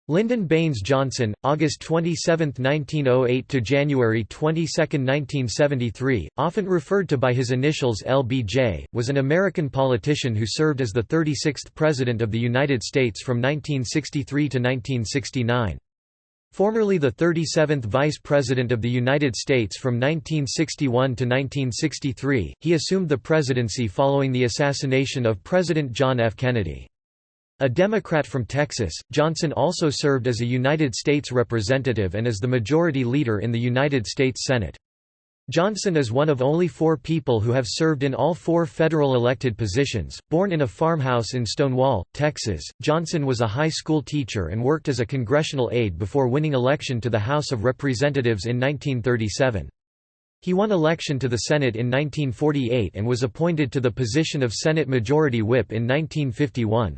Lyndon Baines Johnson, August 27, 1908 to January 22, 1973, often referred to by his initials LBJ, was an American politician who served as the 36th President of the United States from 1963 to 1969. Formerly the 37th Vice President of the United States from 1961 to 1963, he assumed the presidency following the assassination of President John F. Kennedy. A Democrat from Texas, Johnson also served as a United States Representative and as the Majority Leader in the United States Senate. Johnson is one of only 4 people who have served in all 4 federal elected positions. Born in a farmhouse in Stonewall, Texas, Johnson was a high school teacher and worked as a congressional aide before winning election to the House of Representatives in 1937. He won election to the Senate in 1948 and was appointed to the position of Senate Majority Whip in 1951.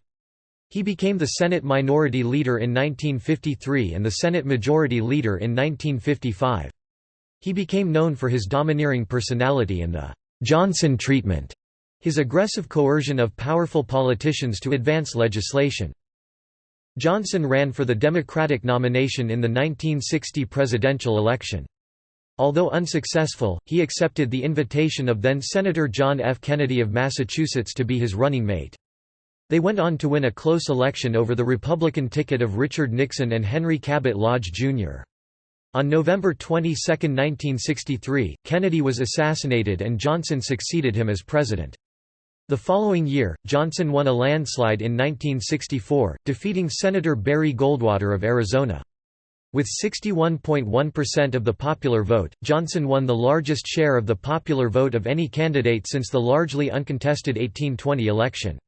He became the Senate Minority Leader in 1953 and the Senate Majority Leader in 1955. He became known for his domineering personality and the Johnson treatment, his aggressive coercion of powerful politicians to advance legislation. Johnson ran for the Democratic nomination in the 1960 presidential election. Although unsuccessful, he accepted the invitation of then-Senator John F. Kennedy of Massachusetts to be his running mate. They went on to win a close election over the Republican ticket of Richard Nixon and Henry Cabot Lodge, Jr. On November 22, 1963, Kennedy was assassinated and Johnson succeeded him as president. The following year, Johnson won a landslide in 1964, defeating Senator Barry Goldwater of Arizona. With 61.1% of the popular vote, Johnson won the largest share of the popular vote of any candidate since the largely uncontested 1820 election.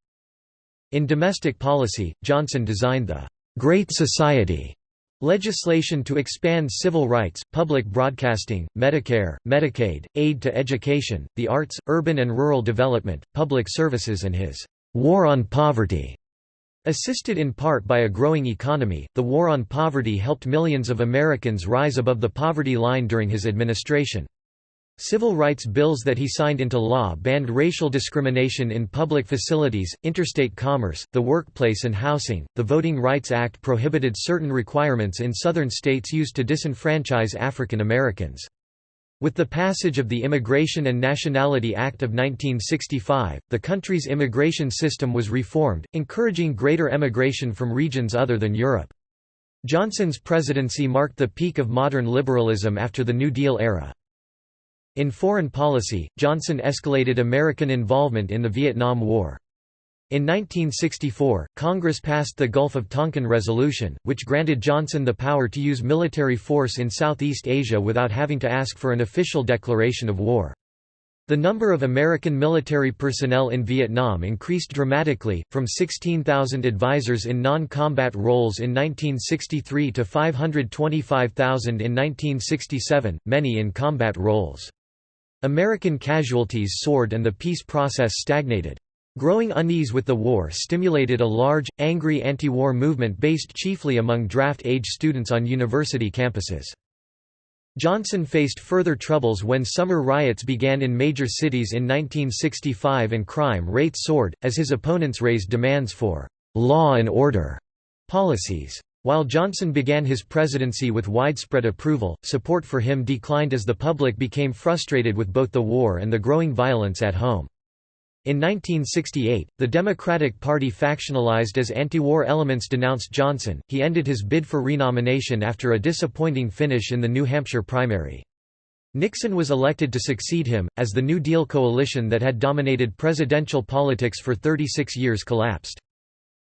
In domestic policy, Johnson designed the Great Society legislation to expand civil rights, public broadcasting, Medicare, Medicaid, aid to education, the arts, urban and rural development, public services and his War on Poverty. Assisted in part by a growing economy, the War on Poverty helped millions of Americans rise above the poverty line during his administration. Civil rights bills that he signed into law banned racial discrimination in public facilities, interstate commerce, the workplace and housing. The Voting Rights Act prohibited certain requirements in southern states used to disenfranchise African Americans. With the passage of the Immigration and Nationality Act of 1965, the country's immigration system was reformed, encouraging greater emigration from regions other than Europe. Johnson's presidency marked the peak of modern liberalism after the New Deal era. In foreign policy, Johnson escalated American involvement in the Vietnam War. In 1964, Congress passed the Gulf of Tonkin Resolution, which granted Johnson the power to use military force in Southeast Asia without having to ask for an official declaration of war. The number of American military personnel in Vietnam increased dramatically, from 16,000 advisors in non-combat roles in 1963 to 525,000 in 1967, many in combat roles. American casualties soared and the peace process stagnated. Growing unease with the war stimulated a large, angry anti-war movement based chiefly among draft-age students on university campuses. Johnson faced further troubles when summer riots began in major cities in 1965 and crime rates soared, as his opponents raised demands for «law and order» policies. While Johnson began his presidency with widespread approval, support for him declined as the public became frustrated with both the war and the growing violence at home. In 1968, the Democratic Party factionalized as anti-war elements denounced Johnson. He ended his bid for renomination after a disappointing finish in the New Hampshire primary. Nixon was elected to succeed him, as the New Deal coalition that had dominated presidential politics for 36 years collapsed.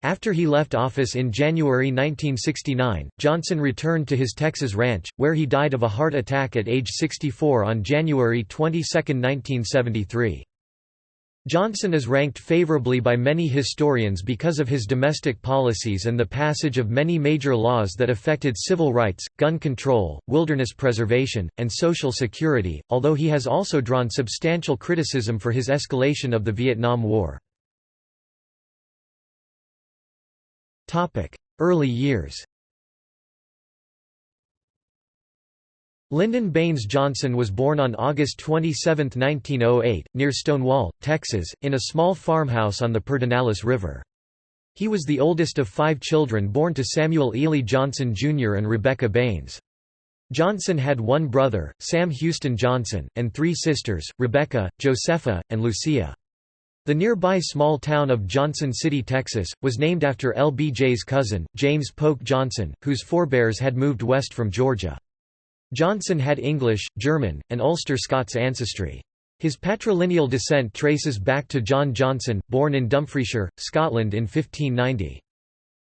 After he left office in January 1969, Johnson returned to his Texas ranch, where he died of a heart attack at age 64 on January 22, 1973. Johnson is ranked favorably by many historians because of his domestic policies and the passage of many major laws that affected civil rights, gun control, wilderness preservation, and Social Security, although he has also drawn substantial criticism for his escalation of the Vietnam War. Early years. Lyndon Baines Johnson was born on August 27, 1908, near Stonewall, Texas, in a small farmhouse on the Pedernales River. He was the oldest of 5 children born to Samuel Ely Johnson Jr. and Rebecca Baines. Johnson had 1 brother, Sam Houston Johnson, and 3 sisters, Rebecca, Josepha, and Lucia. The nearby small town of Johnson City, Texas, was named after LBJ's cousin, James Polk Johnson, whose forebears had moved west from Georgia. Johnson had English, German, and Ulster Scots ancestry. His patrilineal descent traces back to John Johnson, born in Dumfriesshire, Scotland in 1590.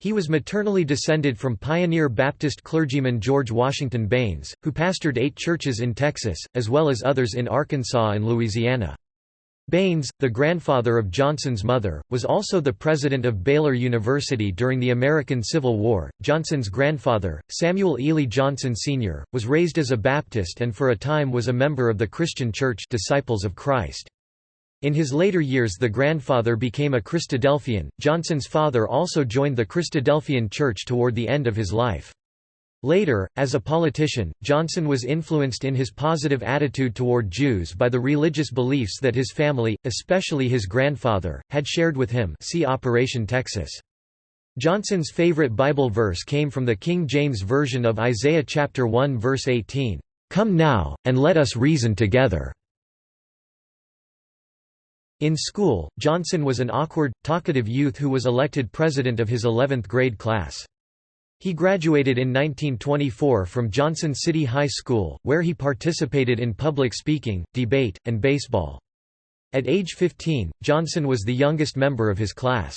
He was maternally descended from pioneer Baptist clergyman George Washington Baines, who pastored 8 churches in Texas, as well as others in Arkansas and Louisiana. Baines, the grandfather of Johnson's mother, was also the president of Baylor University during the American Civil War. Johnson's grandfather, Samuel Ely Johnson Sr., was raised as a Baptist and for a time was a member of the Christian Church, Disciples of Christ. In his later years, the grandfather became a Christadelphian. Johnson's father also joined the Christadelphian Church toward the end of his life. Later, as a politician, Johnson was influenced in his positive attitude toward Jews by the religious beliefs that his family, especially his grandfather, had shared with him. See Operation Texas. Johnson's favorite Bible verse came from the King James Version of Isaiah chapter 1 verse 18, "Come now, and let us reason together." In school, Johnson was an awkward, talkative youth who was elected president of his 11th grade class. He graduated in 1924 from Johnson City High School, where he participated in public speaking, debate, and baseball. At age 15, Johnson was the youngest member of his class.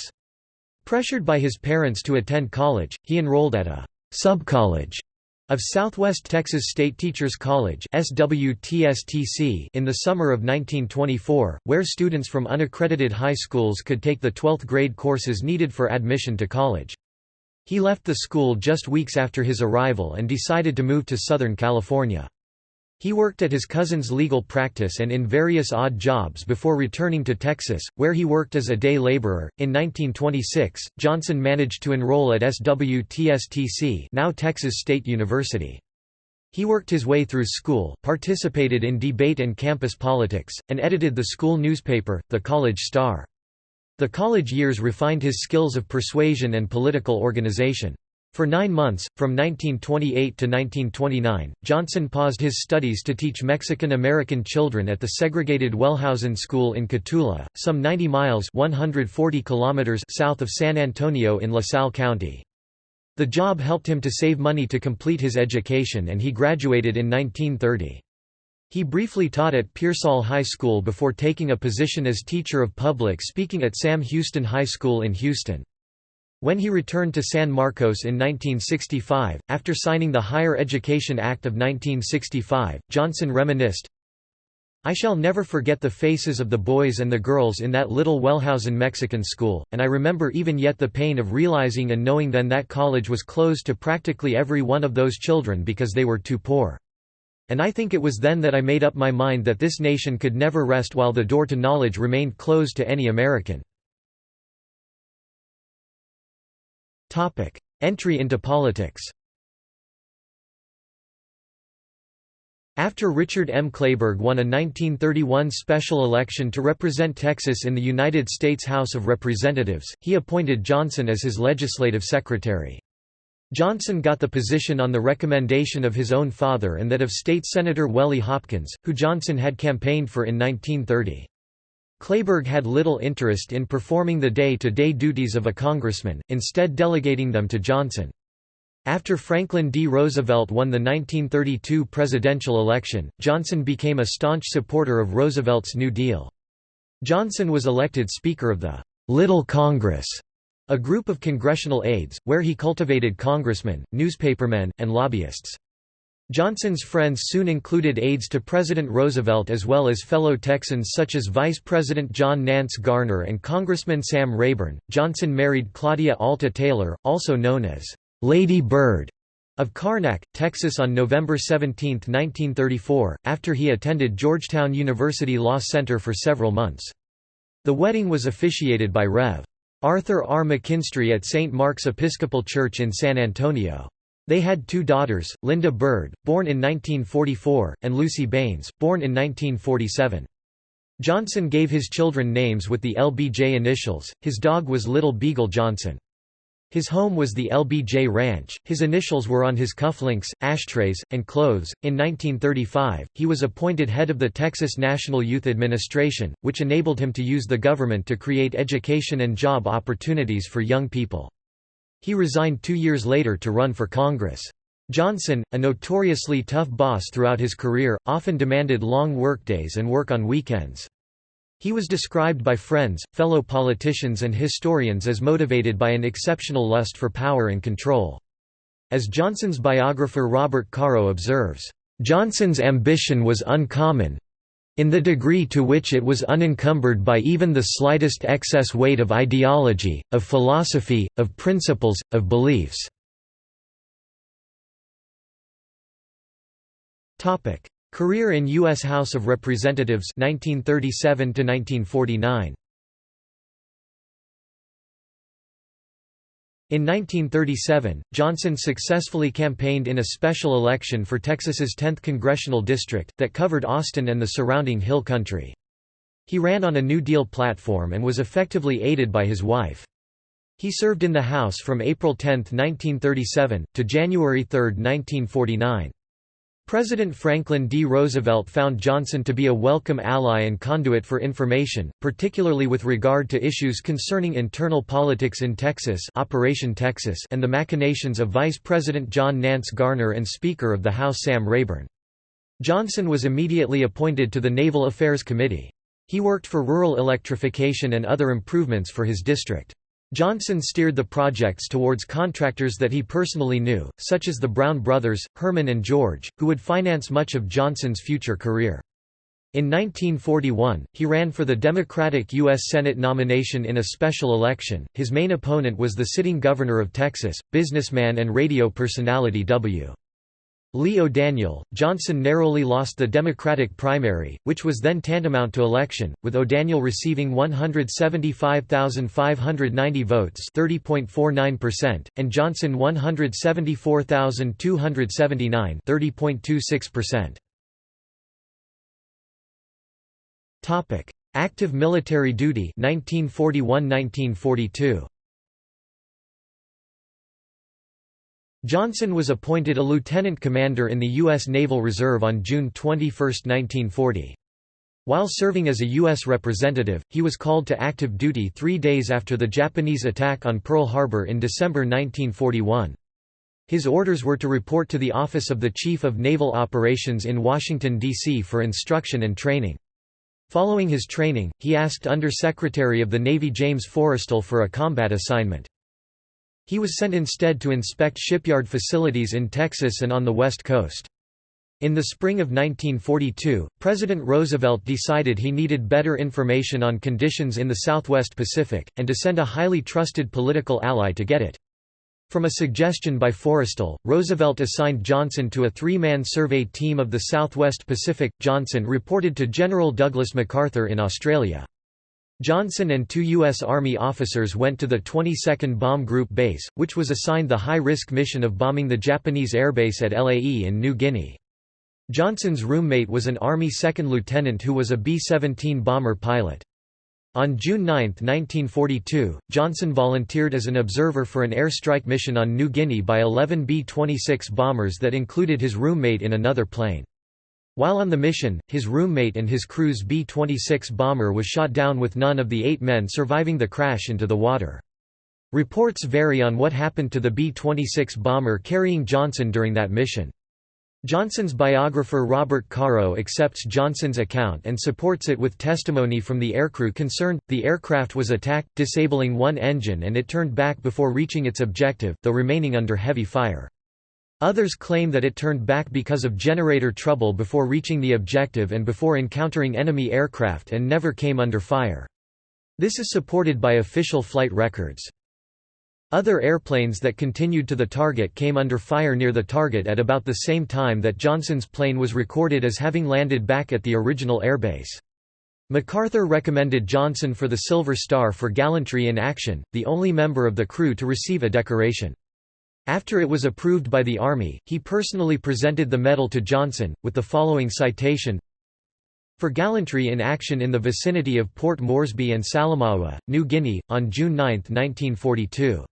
Pressured by his parents to attend college, he enrolled at a sub-college of Southwest Texas State Teachers College (SWTSTC) in the summer of 1924, where students from unaccredited high schools could take the 12th grade courses needed for admission to college. He left the school just weeks after his arrival and decided to move to Southern California. He worked at his cousin's legal practice and in various odd jobs before returning to Texas, where he worked as a day laborer. In 1926, Johnson managed to enroll at SWTSTC, now Texas State University. He worked his way through school, participated in debate and campus politics, and edited the school newspaper, the College Star. The college years refined his skills of persuasion and political organization. For 9 months, from 1928 to 1929, Johnson paused his studies to teach Mexican-American children at the segregated Wellhausen School in Cotulla, some 90 miles (140 kilometers) south of San Antonio in LaSalle County. The job helped him to save money to complete his education and he graduated in 1930. He briefly taught at Pearsall High School before taking a position as teacher of public speaking at Sam Houston High School in Houston. When he returned to San Marcos in 1965, after signing the Higher Education Act of 1965, Johnson reminisced, "I shall never forget the faces of the boys and the girls in that little Wellhausen Mexican school, and I remember even yet the pain of realizing and knowing then that college was closed to practically every one of those children because they were too poor. And I think it was then that I made up my mind that this nation could never rest while the door to knowledge remained closed to any American." Entry into politics. After Richard M. Kleberg won a 1931 special election to represent Texas in the United States House of Representatives, he appointed Johnson as his legislative secretary. Johnson got the position on the recommendation of his own father and that of State Senator Welly Hopkins, who Johnson had campaigned for in 1930. Kleberg had little interest in performing the day-to-day duties of a congressman, instead delegating them to Johnson. After Franklin D. Roosevelt won the 1932 presidential election, Johnson became a staunch supporter of Roosevelt's New Deal. Johnson was elected Speaker of the Little Congress, a group of congressional aides, where he cultivated congressmen, newspapermen, and lobbyists. Johnson's friends soon included aides to President Roosevelt as well as fellow Texans such as Vice President John Nance Garner and Congressman Sam Rayburn. Johnson married Claudia Alta Taylor, also known as Lady Bird, of Karnak, Texas on November 17, 1934, after he attended Georgetown University Law Center for several months. The wedding was officiated by Rev. Arthur R. McKinstry at St. Mark's Episcopal Church in San Antonio. They had 2 daughters, Linda Bird, born in 1944, and Lucy Baines, born in 1947. Johnson gave his children names with the LBJ initials. His dog was Little Beagle Johnson. His home was the LBJ Ranch. His initials were on his cufflinks, ashtrays, and clothes. In 1935, he was appointed head of the Texas National Youth Administration, which enabled him to use the government to create education and job opportunities for young people. He resigned 2 years later to run for Congress. Johnson, a notoriously tough boss throughout his career, often demanded long workdays and work on weekends. He was described by friends, fellow politicians and historians as motivated by an exceptional lust for power and control. As Johnson's biographer Robert Caro observes, "Johnson's ambition was uncommon in the degree to which it was unencumbered by even the slightest excess weight of ideology, of philosophy, of principles, of beliefs." Career in U.S. House of Representatives 1937 to 1949. In 1937, Johnson successfully campaigned in a special election for Texas's 10th congressional district, that covered Austin and the surrounding hill country. He ran on a New Deal platform and was effectively aided by his wife. He served in the House from April 10, 1937, to January 3, 1949. President Franklin D. Roosevelt found Johnson to be a welcome ally and conduit for information, particularly with regard to issues concerning internal politics in Texas, Operation Texas, and the machinations of Vice President John Nance Garner and Speaker of the House Sam Rayburn. Johnson was immediately appointed to the Naval Affairs Committee. He worked for rural electrification and other improvements for his district. Johnson steered the projects towards contractors that he personally knew, such as the Brown brothers, Herman and George, who would finance much of Johnson's future career. In 1941, he ran for the Democratic U.S. Senate nomination in a special election. His main opponent was the sitting governor of Texas, businessman and radio personality W. Lee O'Daniel. Johnson narrowly lost the Democratic primary, which was then tantamount to election, with O'Daniel receiving 175,590 votes, 30.49%, and Johnson 174,279, 30.26%. Topic: Active military duty 1941–1942. Johnson was appointed a lieutenant commander in the U.S. Naval Reserve on June 21, 1940. While serving as a U.S. representative, he was called to active duty 3 days after the Japanese attack on Pearl Harbor in December 1941. His orders were to report to the Office of the Chief of Naval Operations in Washington, D.C. for instruction and training. Following his training, he asked Under-Secretary of the Navy James Forrestal for a combat assignment. He was sent instead to inspect shipyard facilities in Texas and on the West Coast. In the spring of 1942, President Roosevelt decided he needed better information on conditions in the Southwest Pacific, and to send a highly trusted political ally to get it. From a suggestion by Forrestal, Roosevelt assigned Johnson to a 3-man survey team of the Southwest Pacific. Johnson reported to General Douglas MacArthur in Australia. Johnson and 2 U.S. Army officers went to the 22nd Bomb Group base, which was assigned the high-risk mission of bombing the Japanese airbase at Lae in New Guinea. Johnson's roommate was an Army 2nd lieutenant who was a B-17 bomber pilot. On June 9, 1942, Johnson volunteered as an observer for an airstrike mission on New Guinea by 11 B-26 bombers that included his roommate in another plane. While on the mission, his roommate and his crew's B-26 bomber was shot down with none of the 8 men surviving the crash into the water. Reports vary on what happened to the B-26 bomber carrying Johnson during that mission. Johnson's biographer Robert Caro accepts Johnson's account and supports it with testimony from the aircrew concerned. The aircraft was attacked, disabling one engine, and it turned back before reaching its objective, though remaining under heavy fire. Others claim that it turned back because of generator trouble before reaching the objective and before encountering enemy aircraft and never came under fire. This is supported by official flight records. Other airplanes that continued to the target came under fire near the target at about the same time that Johnson's plane was recorded as having landed back at the original airbase. MacArthur recommended Johnson for the Silver Star for gallantry in action, the only member of the crew to receive a decoration. After it was approved by the Army, he personally presented the medal to Johnson, with the following citation: for gallantry in action in the vicinity of Port Moresby and Salamaua, New Guinea, on June 9, 1942.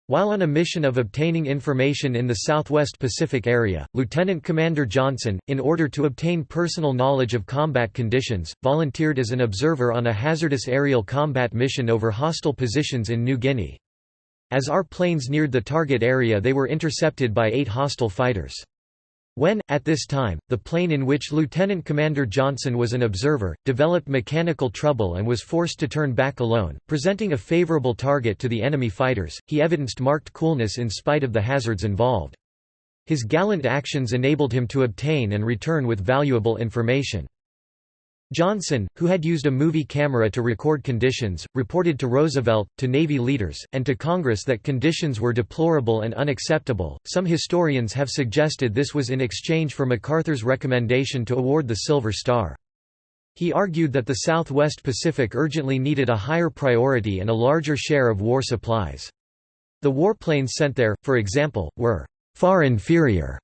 While on a mission of obtaining information in the Southwest Pacific area, Lieutenant Commander Johnson, in order to obtain personal knowledge of combat conditions, volunteered as an observer on a hazardous aerial combat mission over hostile positions in New Guinea. As our planes neared the target area, they were intercepted by 8 hostile fighters. When, at this time, the plane in which Lieutenant Commander Johnson was an observer, developed mechanical trouble and was forced to turn back alone, presenting a favorable target to the enemy fighters, he evidenced marked coolness in spite of the hazards involved. His gallant actions enabled him to obtain and return with valuable information. Johnson, who had used a movie camera to record conditions, reported to Roosevelt, to Navy leaders, and to Congress that conditions were deplorable and unacceptable. Some historians have suggested this was in exchange for MacArthur's recommendation to award the Silver Star. He argued that the Southwest Pacific urgently needed a higher priority and a larger share of war supplies. The warplanes sent there, for example, were far inferior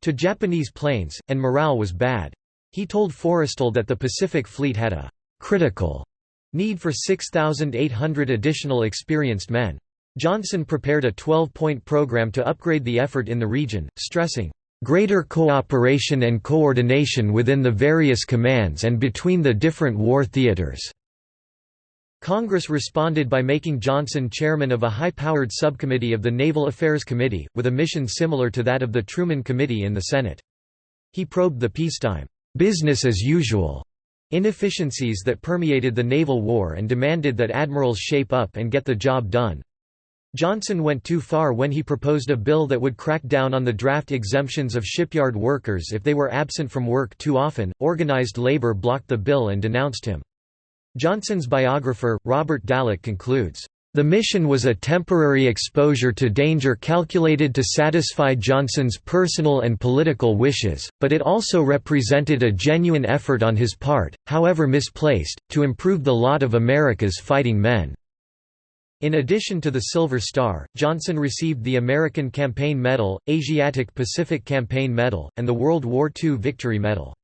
to Japanese planes, and morale was bad. He told Forrestal that the Pacific Fleet had a critical need for 6,800 additional experienced men. Johnson prepared a 12-point program to upgrade the effort in the region, stressing, "...greater cooperation and coordination within the various commands and between the different war theaters." Congress responded by making Johnson chairman of a high-powered subcommittee of the Naval Affairs Committee, with a mission similar to that of the Truman Committee in the Senate. He probed the peacetime business as usual inefficiencies that permeated the naval war and demanded that admirals shape up and get the job done. Johnson went too far when he proposed a bill that would crack down on the draft exemptions of shipyard workers if they were absent from work too often. Organized labor blocked the bill and denounced him. Johnson's biographer, Robert Dallek, concludes, "The mission was a temporary exposure to danger calculated to satisfy Johnson's personal and political wishes, but it also represented a genuine effort on his part, however misplaced, to improve the lot of America's fighting men." In addition to the Silver Star, Johnson received the American Campaign Medal, Asiatic Pacific Campaign Medal, and the World War II Victory Medal.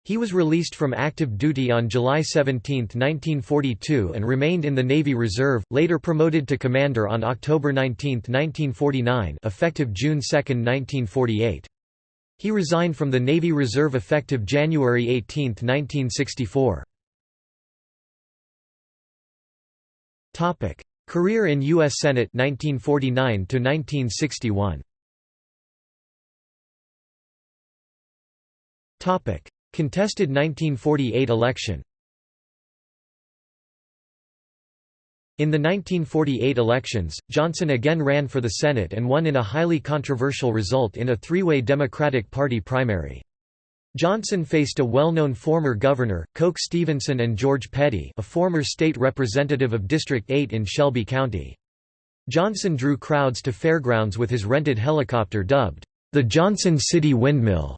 He was released from active duty on July 17, 1942 and remained in the Navy Reserve, later promoted to commander on October 19, 1949 effective June 2, 1948. He resigned from the Navy Reserve effective January 18, 1964. Career in U.S. Senate 1949 to 1961. Contested 1948 election. In the 1948 elections, Johnson again ran for the Senate and won in a highly controversial result in a three-way Democratic Party primary. Johnson faced a well-known former governor, Coke Stevenson, and George Petty, a former state representative of District 8 in Shelby County. Johnson drew crowds to fairgrounds with his rented helicopter dubbed, "the Johnson City Windmill."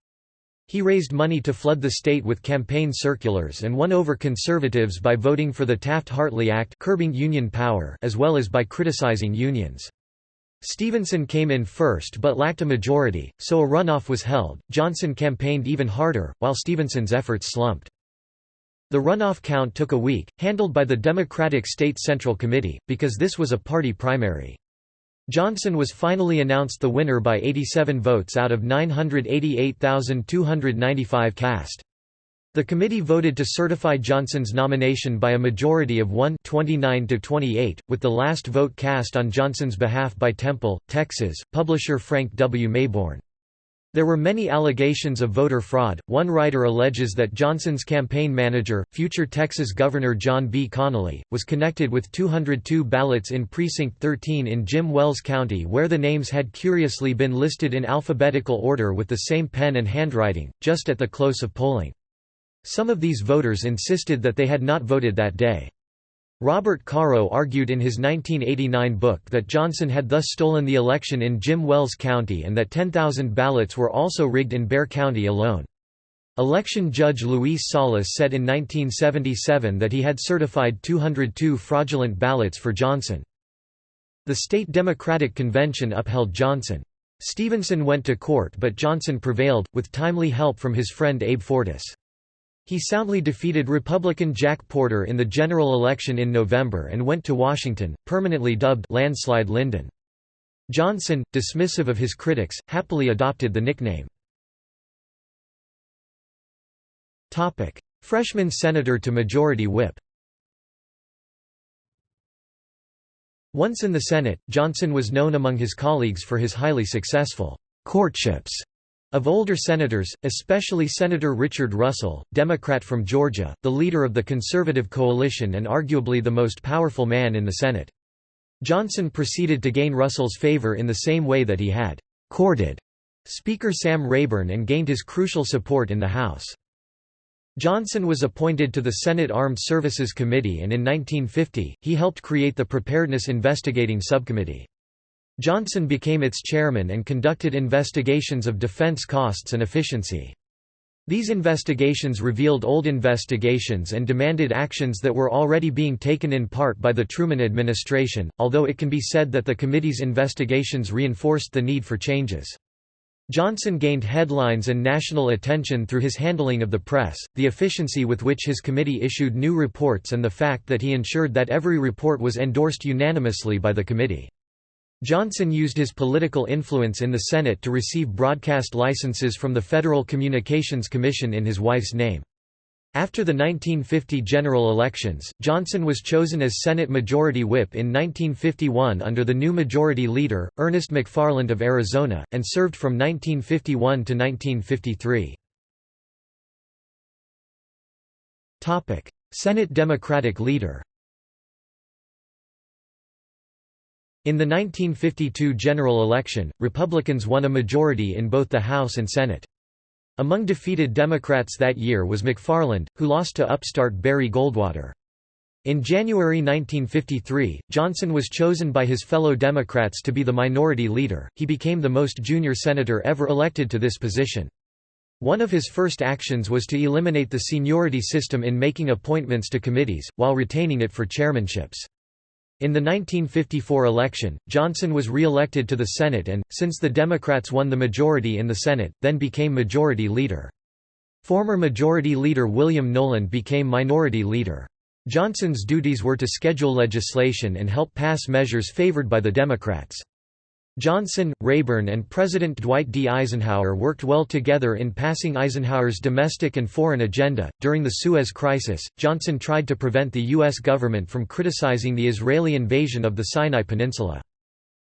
He raised money to flood the state with campaign circulars and won over conservatives by voting for the Taft-Hartley Act curbing union power as well as by criticizing unions. Stevenson came in first but lacked a majority, so a runoff was held. Johnson campaigned even harder, while Stevenson's efforts slumped. The runoff count took a week, handled by the Democratic State Central Committee, because this was a party primary. Johnson was finally announced the winner by 87 votes out of 988,295 cast. The committee voted to certify Johnson's nomination by a majority of 29 to 28, with the last vote cast on Johnson's behalf by Temple, Texas, publisher Frank W. Mayborn. There were many allegations of voter fraud. One writer alleges that Johnson's campaign manager, future Texas Governor John B. Connally, was connected with 202 ballots in Precinct 13 in Jim Wells County where the names had curiously been listed in alphabetical order with the same pen and handwriting, just at the close of polling. Some of these voters insisted that they had not voted that day. Robert Caro argued in his 1989 book that Johnson had thus stolen the election in Jim Wells County and that 10,000 ballots were also rigged in Bexar County alone. Election judge Luis Salas said in 1977 that he had certified 202 fraudulent ballots for Johnson. The state Democratic Convention upheld Johnson. Stevenson went to court but Johnson prevailed, with timely help from his friend Abe Fortas. He soundly defeated Republican Jack Porter in the general election in November and went to Washington, permanently dubbed Landslide Lyndon. Johnson, dismissive of his critics, happily adopted the nickname. Freshman senator to majority whip. Once in the Senate, Johnson was known among his colleagues for his highly successful courtships of older senators, especially Senator Richard Russell, Democrat from Georgia, the leader of the conservative coalition and arguably the most powerful man in the Senate. Johnson proceeded to gain Russell's favor in the same way that he had courted Speaker Sam Rayburn and gained his crucial support in the House. Johnson was appointed to the Senate Armed Services Committee, and in 1950, he helped create the Preparedness Investigating Subcommittee. Johnson became its chairman and conducted investigations of defense costs and efficiency. These investigations revealed old investigations and demanded actions that were already being taken in part by the Truman administration, although it can be said that the committee's investigations reinforced the need for changes. Johnson gained headlines and national attention through his handling of the press, the efficiency with which his committee issued new reports, and the fact that he ensured that every report was endorsed unanimously by the committee. Johnson used his political influence in the Senate to receive broadcast licenses from the Federal Communications Commission in his wife's name. After the 1950 general elections, Johnson was chosen as Senate Majority Whip in 1951 under the new Majority Leader, Ernest McFarland of Arizona, and served from 1951 to 1953. Senate Democratic Leader. In the 1952 general election, Republicans won a majority in both the House and Senate. Among defeated Democrats that year was McFarland, who lost to upstart Barry Goldwater. In January 1953, Johnson was chosen by his fellow Democrats to be the minority leader. He became the most junior senator ever elected to this position. One of his first actions was to eliminate the seniority system in making appointments to committees, while retaining it for chairmanships. In the 1954 election, Johnson was re-elected to the Senate and, since the Democrats won the majority in the Senate, then became Majority Leader. Former Majority Leader William Nolan became Minority Leader. Johnson's duties were to schedule legislation and help pass measures favored by the Democrats. Johnson, Rayburn and President Dwight D. Eisenhower worked well together in passing Eisenhower's domestic and foreign agenda. During the Suez Crisis, Johnson tried to prevent the U.S. government from criticizing the Israeli invasion of the Sinai Peninsula.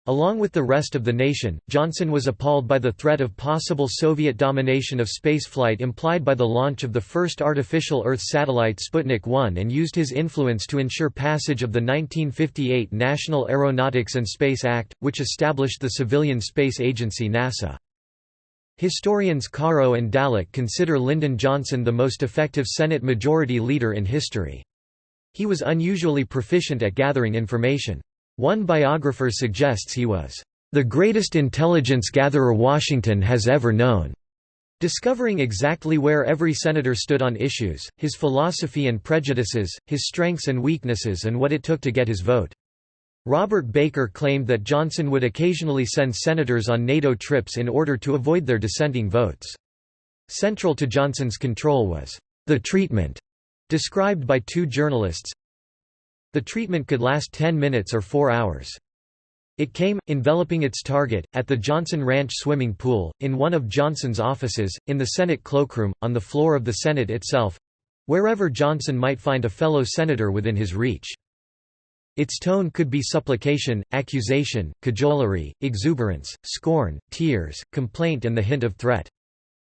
Along with the rest of the nation, Johnson was appalled by the threat of possible Soviet domination of spaceflight implied by the launch of the first artificial Earth satellite Sputnik 1 and used his influence to ensure passage of the 1958 National Aeronautics and Space Act, which established the civilian space agency NASA. Historians Caro and Dallek consider Lyndon Johnson the most effective Senate Majority Leader in history. He was unusually proficient at gathering information. One biographer suggests he was the greatest intelligence gatherer Washington has ever known, discovering exactly where every senator stood on issues, his philosophy and prejudices, his strengths and weaknesses, and what it took to get his vote. Robert Baker claimed that Johnson would occasionally send senators on NATO trips in order to avoid their dissenting votes. Central to Johnson's control was the treatment, described by two journalists. The treatment could last 10 minutes or 4 hours. It came, enveloping its target, at the Johnson Ranch swimming pool, in one of Johnson's offices, in the Senate cloakroom, on the floor of the Senate itself—wherever Johnson might find a fellow senator within his reach. Its tone could be supplication, accusation, cajolery, exuberance, scorn, tears, complaint and the hint of threat.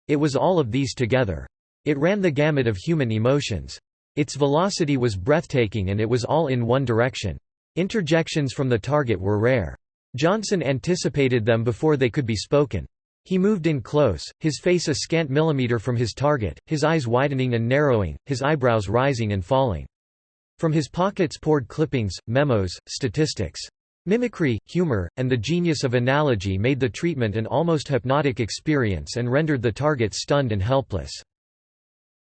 It was all of these together. It ran the gamut of human emotions. Its velocity was breathtaking and it was all in one direction. Interjections from the target were rare. Johnson anticipated them before they could be spoken. He moved in close, his face a scant millimeter from his target, his eyes widening and narrowing, his eyebrows rising and falling. From his pockets poured clippings, memos, statistics. Mimicry, humor, and the genius of analogy made the treatment an almost hypnotic experience and rendered the target stunned and helpless.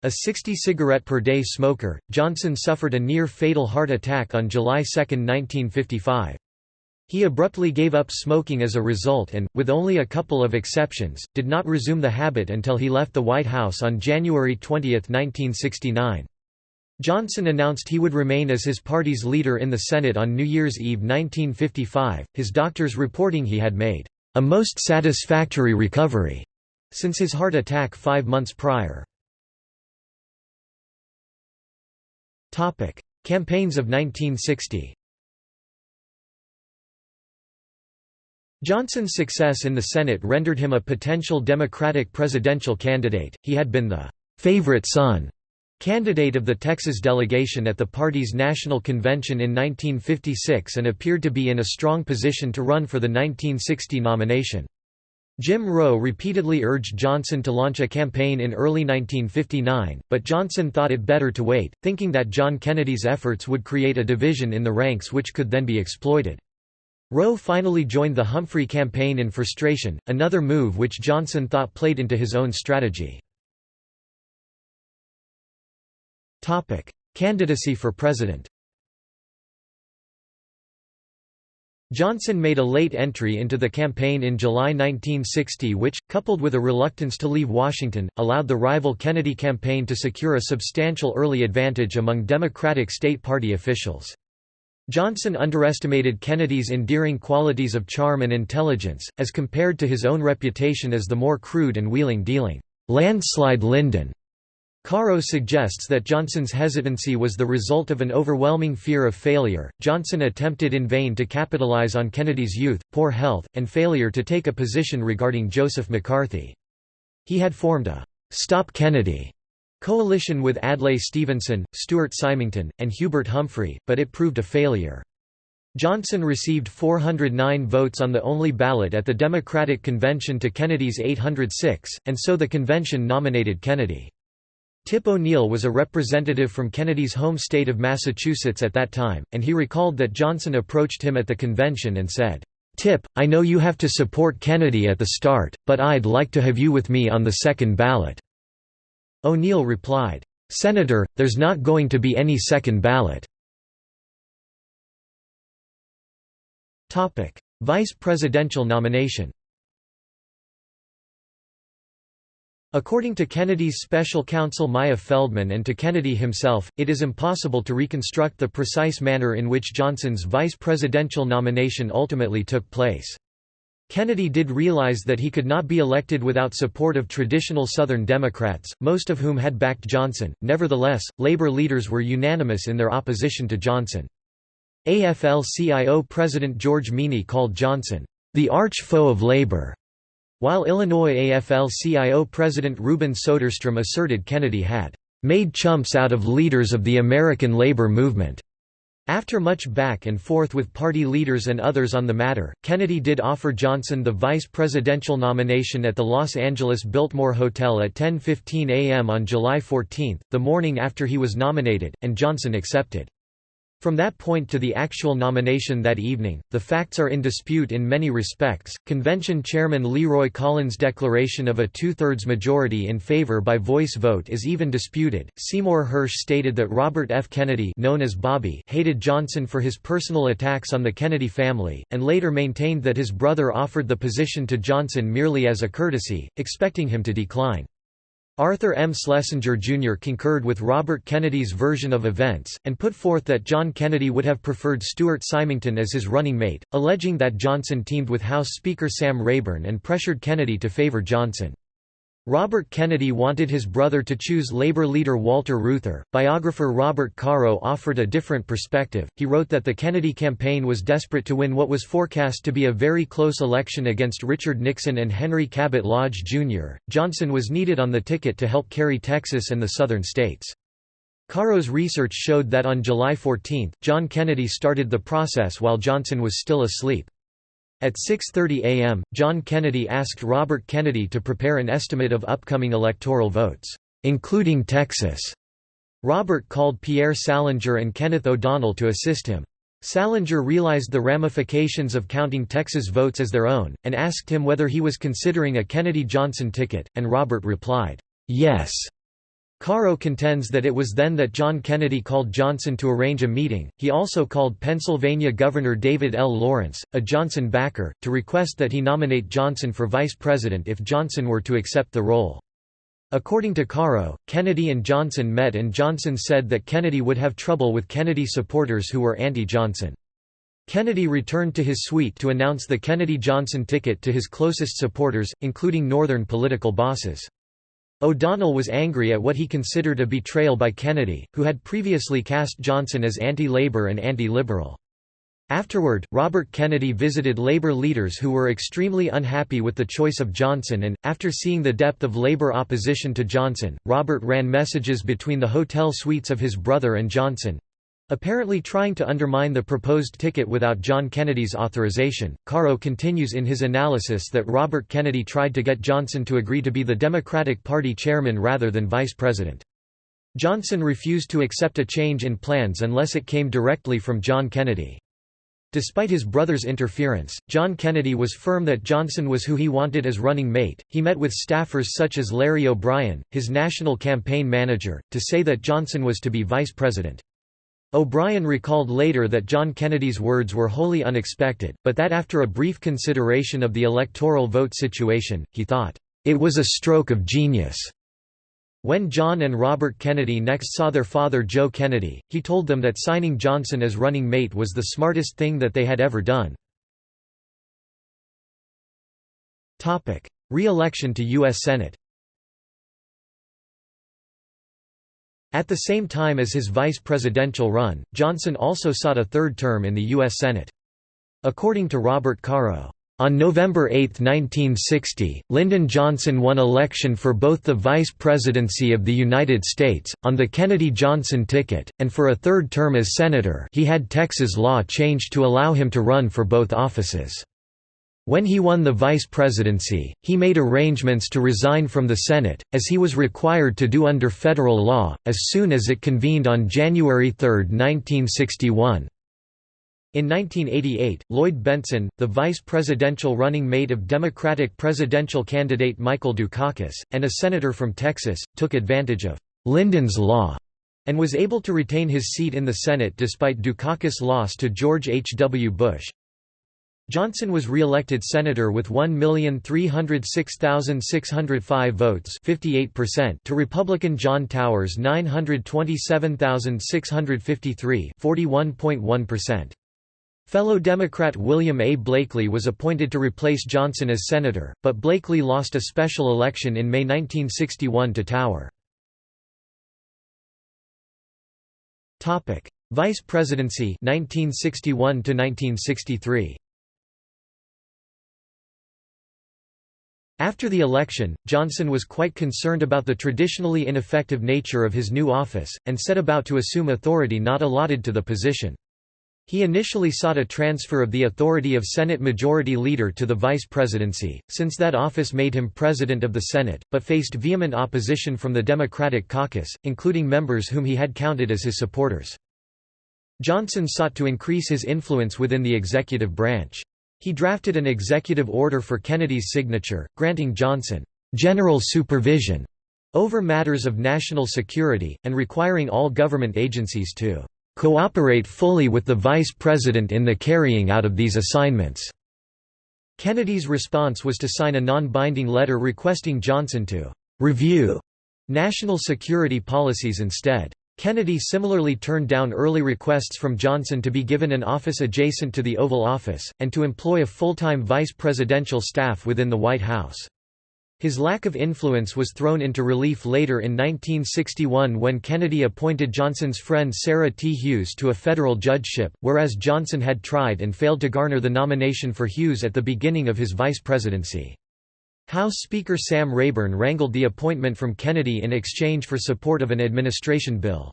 A 60-cigarette-per-day smoker, Johnson suffered a near-fatal heart attack on July 2, 1955. He abruptly gave up smoking as a result and, with only a couple of exceptions, did not resume the habit until he left the White House on January 20, 1969. Johnson announced he would remain as his party's leader in the Senate on New Year's Eve 1955, his doctors reporting he had made a most satisfactory recovery since his heart attack 5 months prior. Campaigns of 1960. Johnson's success in the Senate rendered him a potential Democratic presidential candidate. He had been the favorite son candidate of the Texas delegation at the party's national convention in 1956 and appeared to be in a strong position to run for the 1960 nomination. Jim Rowe repeatedly urged Johnson to launch a campaign in early 1959, but Johnson thought it better to wait, thinking that John Kennedy's efforts would create a division in the ranks which could then be exploited. Rowe finally joined the Humphrey campaign in frustration, another move which Johnson thought played into his own strategy. Candidacy for president. Johnson made a late entry into the campaign in July 1960 which, coupled with a reluctance to leave Washington, allowed the rival Kennedy campaign to secure a substantial early advantage among Democratic state party officials. Johnson underestimated Kennedy's endearing qualities of charm and intelligence, as compared to his own reputation as the more crude and wheeling-dealing, landslide Lyndon. Caro suggests that Johnson's hesitancy was the result of an overwhelming fear of failure. Johnson attempted in vain to capitalize on Kennedy's youth, poor health, and failure to take a position regarding Joseph McCarthy. He had formed a Stop Kennedy coalition with Adlai Stevenson, Stuart Symington, and Hubert Humphrey, but it proved a failure. Johnson received 409 votes on the only ballot at the Democratic Convention to Kennedy's 806, and so the convention nominated Kennedy. Tip O'Neill was a representative from Kennedy's home state of Massachusetts at that time, and he recalled that Johnson approached him at the convention and said, "Tip, I know you have to support Kennedy at the start, but I'd like to have you with me on the second ballot." O'Neill replied, "Senator, there's not going to be any second ballot." Vice presidential nomination. According to Kennedy's special counsel Maya Feldman and to Kennedy himself, it is impossible to reconstruct the precise manner in which Johnson's vice presidential nomination ultimately took place. Kennedy did realize that he could not be elected without support of traditional Southern Democrats, most of whom had backed Johnson. Nevertheless, labor leaders were unanimous in their opposition to Johnson. AFL-CIO President George Meany called Johnson, "the arch-foe of labor," while Illinois AFL-CIO President Reuben Soderstrom asserted Kennedy had "made chumps out of leaders of the American labor movement." After much back and forth with party leaders and others on the matter, Kennedy did offer Johnson the vice presidential nomination at the Los Angeles Biltmore Hotel at 10:15 a.m. on July 14, the morning after he was nominated, and Johnson accepted. From that point to the actual nomination that evening, the facts are in dispute in many respects. Convention Chairman Leroy Collins' declaration of a two-thirds majority in favor by voice vote is even disputed. Seymour Hersh stated that Robert F. Kennedy, known as Bobby, hated Johnson for his personal attacks on the Kennedy family, and later maintained that his brother offered the position to Johnson merely as a courtesy, expecting him to decline. Arthur M. Schlesinger Jr. concurred with Robert Kennedy's version of events, and put forth that John Kennedy would have preferred Stuart Symington as his running mate, alleging that Johnson teamed with House Speaker Sam Rayburn and pressured Kennedy to favor Johnson. Robert Kennedy wanted his brother to choose labor leader Walter Reuther. Biographer Robert Caro offered a different perspective. He wrote that the Kennedy campaign was desperate to win what was forecast to be a very close election against Richard Nixon and Henry Cabot Lodge, Jr. Johnson was needed on the ticket to help carry Texas and the southern states. Caro's research showed that on July 14, John Kennedy started the process while Johnson was still asleep. At 6:30 a.m., John Kennedy asked Robert Kennedy to prepare an estimate of upcoming electoral votes, including Texas. Robert called Pierre Salinger and Kenneth O'Donnell to assist him. Salinger realized the ramifications of counting Texas votes as their own, and asked him whether he was considering a Kennedy-Johnson ticket, and Robert replied, "Yes." Caro contends that it was then that John Kennedy called Johnson to arrange a meeting. He also called Pennsylvania Governor David L. Lawrence, a Johnson backer, to request that he nominate Johnson for vice president if Johnson were to accept the role. According to Caro, Kennedy and Johnson met and Johnson said that Kennedy would have trouble with Kennedy supporters who were anti-Johnson. Kennedy returned to his suite to announce the Kennedy-Johnson ticket to his closest supporters, including Northern political bosses. O'Donnell was angry at what he considered a betrayal by Kennedy, who had previously cast Johnson as anti-labor and anti-liberal. Afterward, Robert Kennedy visited labor leaders who were extremely unhappy with the choice of Johnson and, after seeing the depth of labor opposition to Johnson, Robert ran messages between the hotel suites of his brother and Johnson, apparently trying to undermine the proposed ticket without John Kennedy's authorization. Caro continues in his analysis that Robert Kennedy tried to get Johnson to agree to be the Democratic Party chairman rather than vice president. Johnson refused to accept a change in plans unless it came directly from John Kennedy. Despite his brother's interference, John Kennedy was firm that Johnson was who he wanted as running mate. He met with staffers such as Larry O'Brien, his national campaign manager, to say that Johnson was to be vice president. O'Brien recalled later that John Kennedy's words were wholly unexpected, but that after a brief consideration of the electoral vote situation, he thought, "It was a stroke of genius." When John and Robert Kennedy next saw their father Joe Kennedy, he told them that signing Johnson as running mate was the smartest thing that they had ever done. Re-election to U.S. Senate. At the same time as his vice presidential run, Johnson also sought a third term in the U.S. Senate. According to Robert Caro, on November 8, 1960, Lyndon Johnson won election for both the vice presidency of the United States, on the Kennedy-Johnson ticket, and for a third term as senator. He had Texas law changed to allow him to run for both offices. When he won the vice presidency, he made arrangements to resign from the Senate, as he was required to do under federal law, as soon as it convened on January 3, 1961. In 1988, Lloyd Bentsen, the vice presidential running mate of Democratic presidential candidate Michael Dukakis, and a senator from Texas, took advantage of Lyndon's law and was able to retain his seat in the Senate despite Dukakis' loss to George H. W. Bush. Johnson was re-elected senator with 1,306,605 votes, 58%, to Republican John Towers' 927,653, 41.1%. Fellow Democrat William A. Blakely was appointed to replace Johnson as senator, but Blakely lost a special election in May 1961 to Tower. Topic: Vice Presidency 1961 to 1963. After the election, Johnson was quite concerned about the traditionally ineffective nature of his new office, and set about to assume authority not allotted to the position. He initially sought a transfer of the authority of Senate Majority Leader to the vice presidency, since that office made him President of the Senate, but faced vehement opposition from the Democratic caucus, including members whom he had counted as his supporters. Johnson sought to increase his influence within the executive branch. He drafted an executive order for Kennedy's signature, granting Johnson general supervision over matters of national security, and requiring all government agencies to cooperate fully with the vice president in the carrying out of these assignments. Kennedy's response was to sign a non-binding letter requesting Johnson to review national security policies instead. Kennedy similarly turned down early requests from Johnson to be given an office adjacent to the Oval Office, and to employ a full-time vice presidential staff within the White House. His lack of influence was thrown into relief later in 1961 when Kennedy appointed Johnson's friend Sarah T. Hughes to a federal judgeship, whereas Johnson had tried and failed to garner the nomination for Hughes at the beginning of his vice presidency. House Speaker Sam Rayburn wrangled the appointment from Kennedy in exchange for support of an administration bill.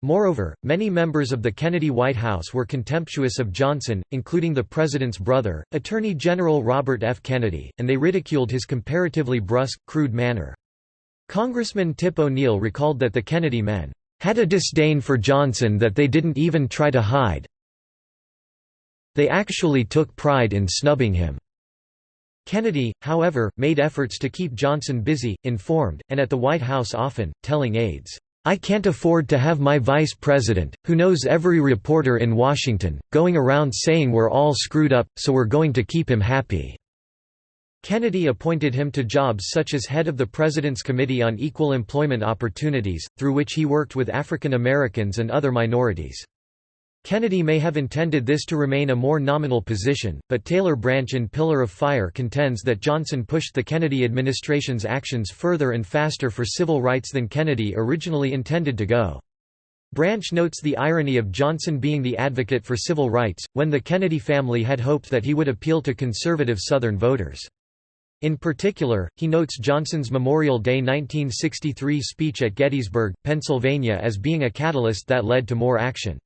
Moreover, many members of the Kennedy White House were contemptuous of Johnson, including the president's brother, Attorney General Robert F. Kennedy, and they ridiculed his comparatively brusque, crude manner. Congressman Tip O'Neill recalled that the Kennedy men had a disdain for Johnson that they didn't even try to hide. They actually took pride in snubbing him. Kennedy, however, made efforts to keep Johnson busy, informed, and at the White House often, telling aides, "I can't afford to have my vice president, who knows every reporter in Washington, going around saying we're all screwed up, so we're going to keep him happy." Kennedy appointed him to jobs such as head of the President's Committee on Equal Employment Opportunities, through which he worked with African Americans and other minorities. Kennedy may have intended this to remain a more nominal position, but Taylor Branch in Pillar of Fire contends that Johnson pushed the Kennedy administration's actions further and faster for civil rights than Kennedy originally intended to go. Branch notes the irony of Johnson being the advocate for civil rights, when the Kennedy family had hoped that he would appeal to conservative Southern voters. In particular, he notes Johnson's Memorial Day 1963 speech at Gettysburg, Pennsylvania as being a catalyst that led to more action.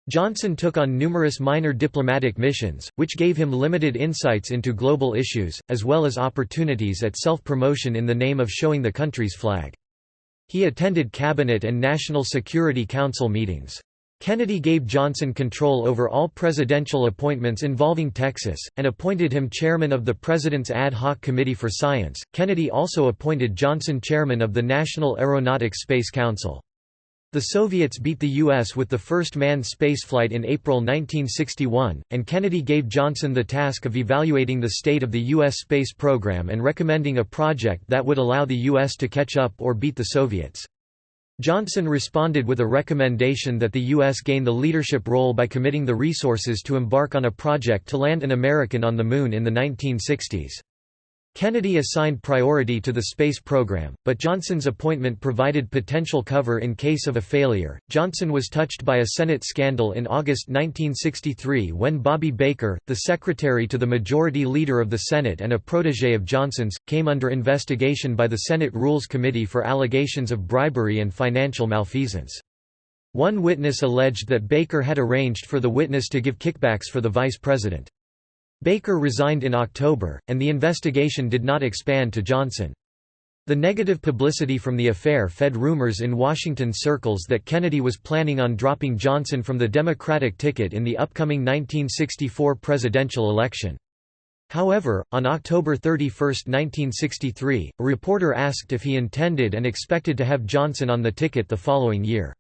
Johnson took on numerous minor diplomatic missions, which gave him limited insights into global issues, as well as opportunities at self-promotion in the name of showing the country's flag. He attended Cabinet and National Security Council meetings. Kennedy gave Johnson control over all presidential appointments involving Texas, and appointed him chairman of the President's Ad Hoc Committee for Science. Kennedy also appointed Johnson chairman of the National Aeronautics Space Council. The Soviets beat the U.S. with the first manned spaceflight in April 1961, and Kennedy gave Johnson the task of evaluating the state of the U.S. space program and recommending a project that would allow the U.S. to catch up or beat the Soviets. Johnson responded with a recommendation that the U.S. gain the leadership role by committing the resources to embark on a project to land an American on the Moon in the 1960s. Kennedy assigned priority to the space program, but Johnson's appointment provided potential cover in case of a failure. Johnson was touched by a Senate scandal in August 1963 when Bobby Baker, the secretary to the Majority Leader of the Senate and a protégé of Johnson's, came under investigation by the Senate Rules Committee for allegations of bribery and financial malfeasance. One witness alleged that Baker had arranged for the witness to give kickbacks for the vice president. Baker resigned in October, and the investigation did not expand to Johnson. The negative publicity from the affair fed rumors in Washington circles that Kennedy was planning on dropping Johnson from the Democratic ticket in the upcoming 1964 presidential election. However, on October 31, 1963, a reporter asked if he intended and expected to have Johnson on the ticket the following year.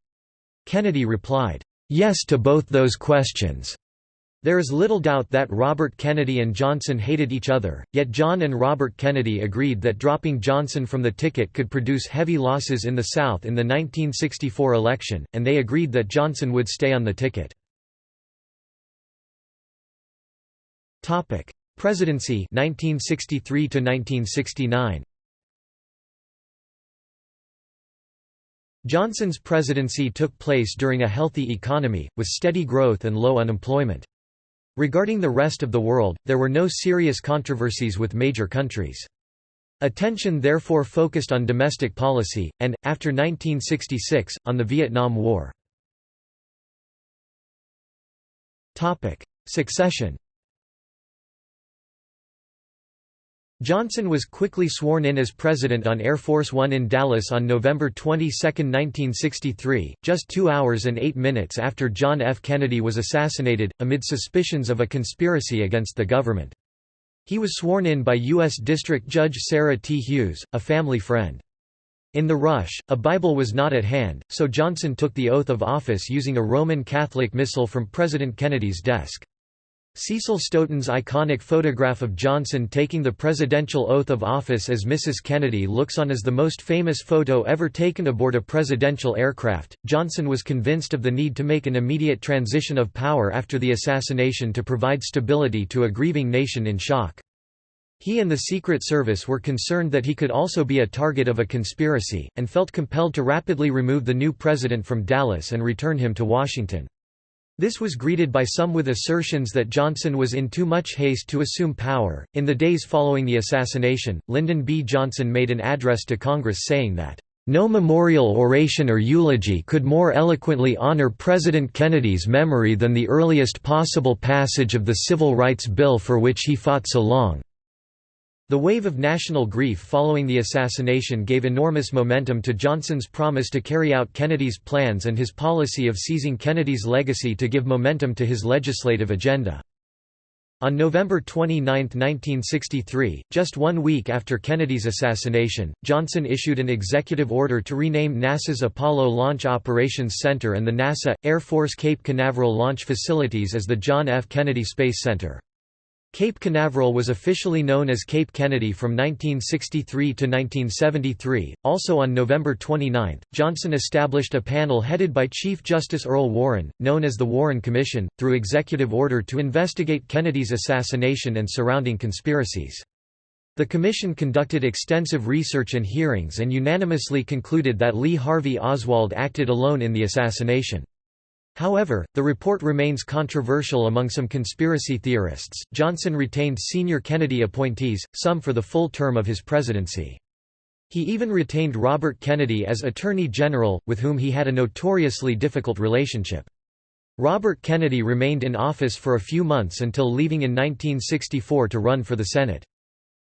Kennedy replied, "Yes to both those questions." There is little doubt that Robert Kennedy and Johnson hated each other, yet John and Robert Kennedy agreed that dropping Johnson from the ticket could produce heavy losses in the South in the 1964 election, and they agreed that Johnson would stay on the ticket. Presidency 1963 to 1969. Johnson's presidency took place during a healthy economy, with steady growth and low unemployment. Regarding the rest of the world, there were no serious controversies with major countries. Attention therefore focused on domestic policy, and, after 1966, on the Vietnam War. Succession. Johnson was quickly sworn in as president on Air Force One in Dallas on November 22, 1963, just 2 hours and 8 minutes after John F. Kennedy was assassinated, amid suspicions of a conspiracy against the government. He was sworn in by U.S. District Judge Sarah T. Hughes, a family friend. In the rush, a Bible was not at hand, so Johnson took the oath of office using a Roman Catholic missal from President Kennedy's desk. Cecil Stoughton's iconic photograph of Johnson taking the presidential oath of office as Mrs. Kennedy looks on as the most famous photo ever taken aboard a presidential aircraft. Johnson was convinced of the need to make an immediate transition of power after the assassination to provide stability to a grieving nation in shock. He and the Secret Service were concerned that he could also be a target of a conspiracy, and felt compelled to rapidly remove the new president from Dallas and return him to Washington. This was greeted by some with assertions that Johnson was in too much haste to assume power. In the days following the assassination, Lyndon B. Johnson made an address to Congress saying that, "No memorial oration or eulogy could more eloquently honor President Kennedy's memory than the earliest possible passage of the Civil Rights Bill for which he fought so long." The wave of national grief following the assassination gave enormous momentum to Johnson's promise to carry out Kennedy's plans and his policy of seizing Kennedy's legacy to give momentum to his legislative agenda. On November 29, 1963, just 1 week after Kennedy's assassination, Johnson issued an executive order to rename NASA's Apollo Launch Operations Center and the NASA, Air Force Cape Canaveral launch facilities as the John F. Kennedy Space Center. Cape Canaveral was officially known as Cape Kennedy from 1963 to 1973. Also on November 29, Johnson established a panel headed by Chief Justice Earl Warren, known as the Warren Commission, through executive order to investigate Kennedy's assassination and surrounding conspiracies. The commission conducted extensive research and hearings and unanimously concluded that Lee Harvey Oswald acted alone in the assassination. However, the report remains controversial among some conspiracy theorists. Johnson retained senior Kennedy appointees, some for the full term of his presidency. He even retained Robert Kennedy as Attorney General, with whom he had a notoriously difficult relationship. Robert Kennedy remained in office for a few months until leaving in 1964 to run for the Senate.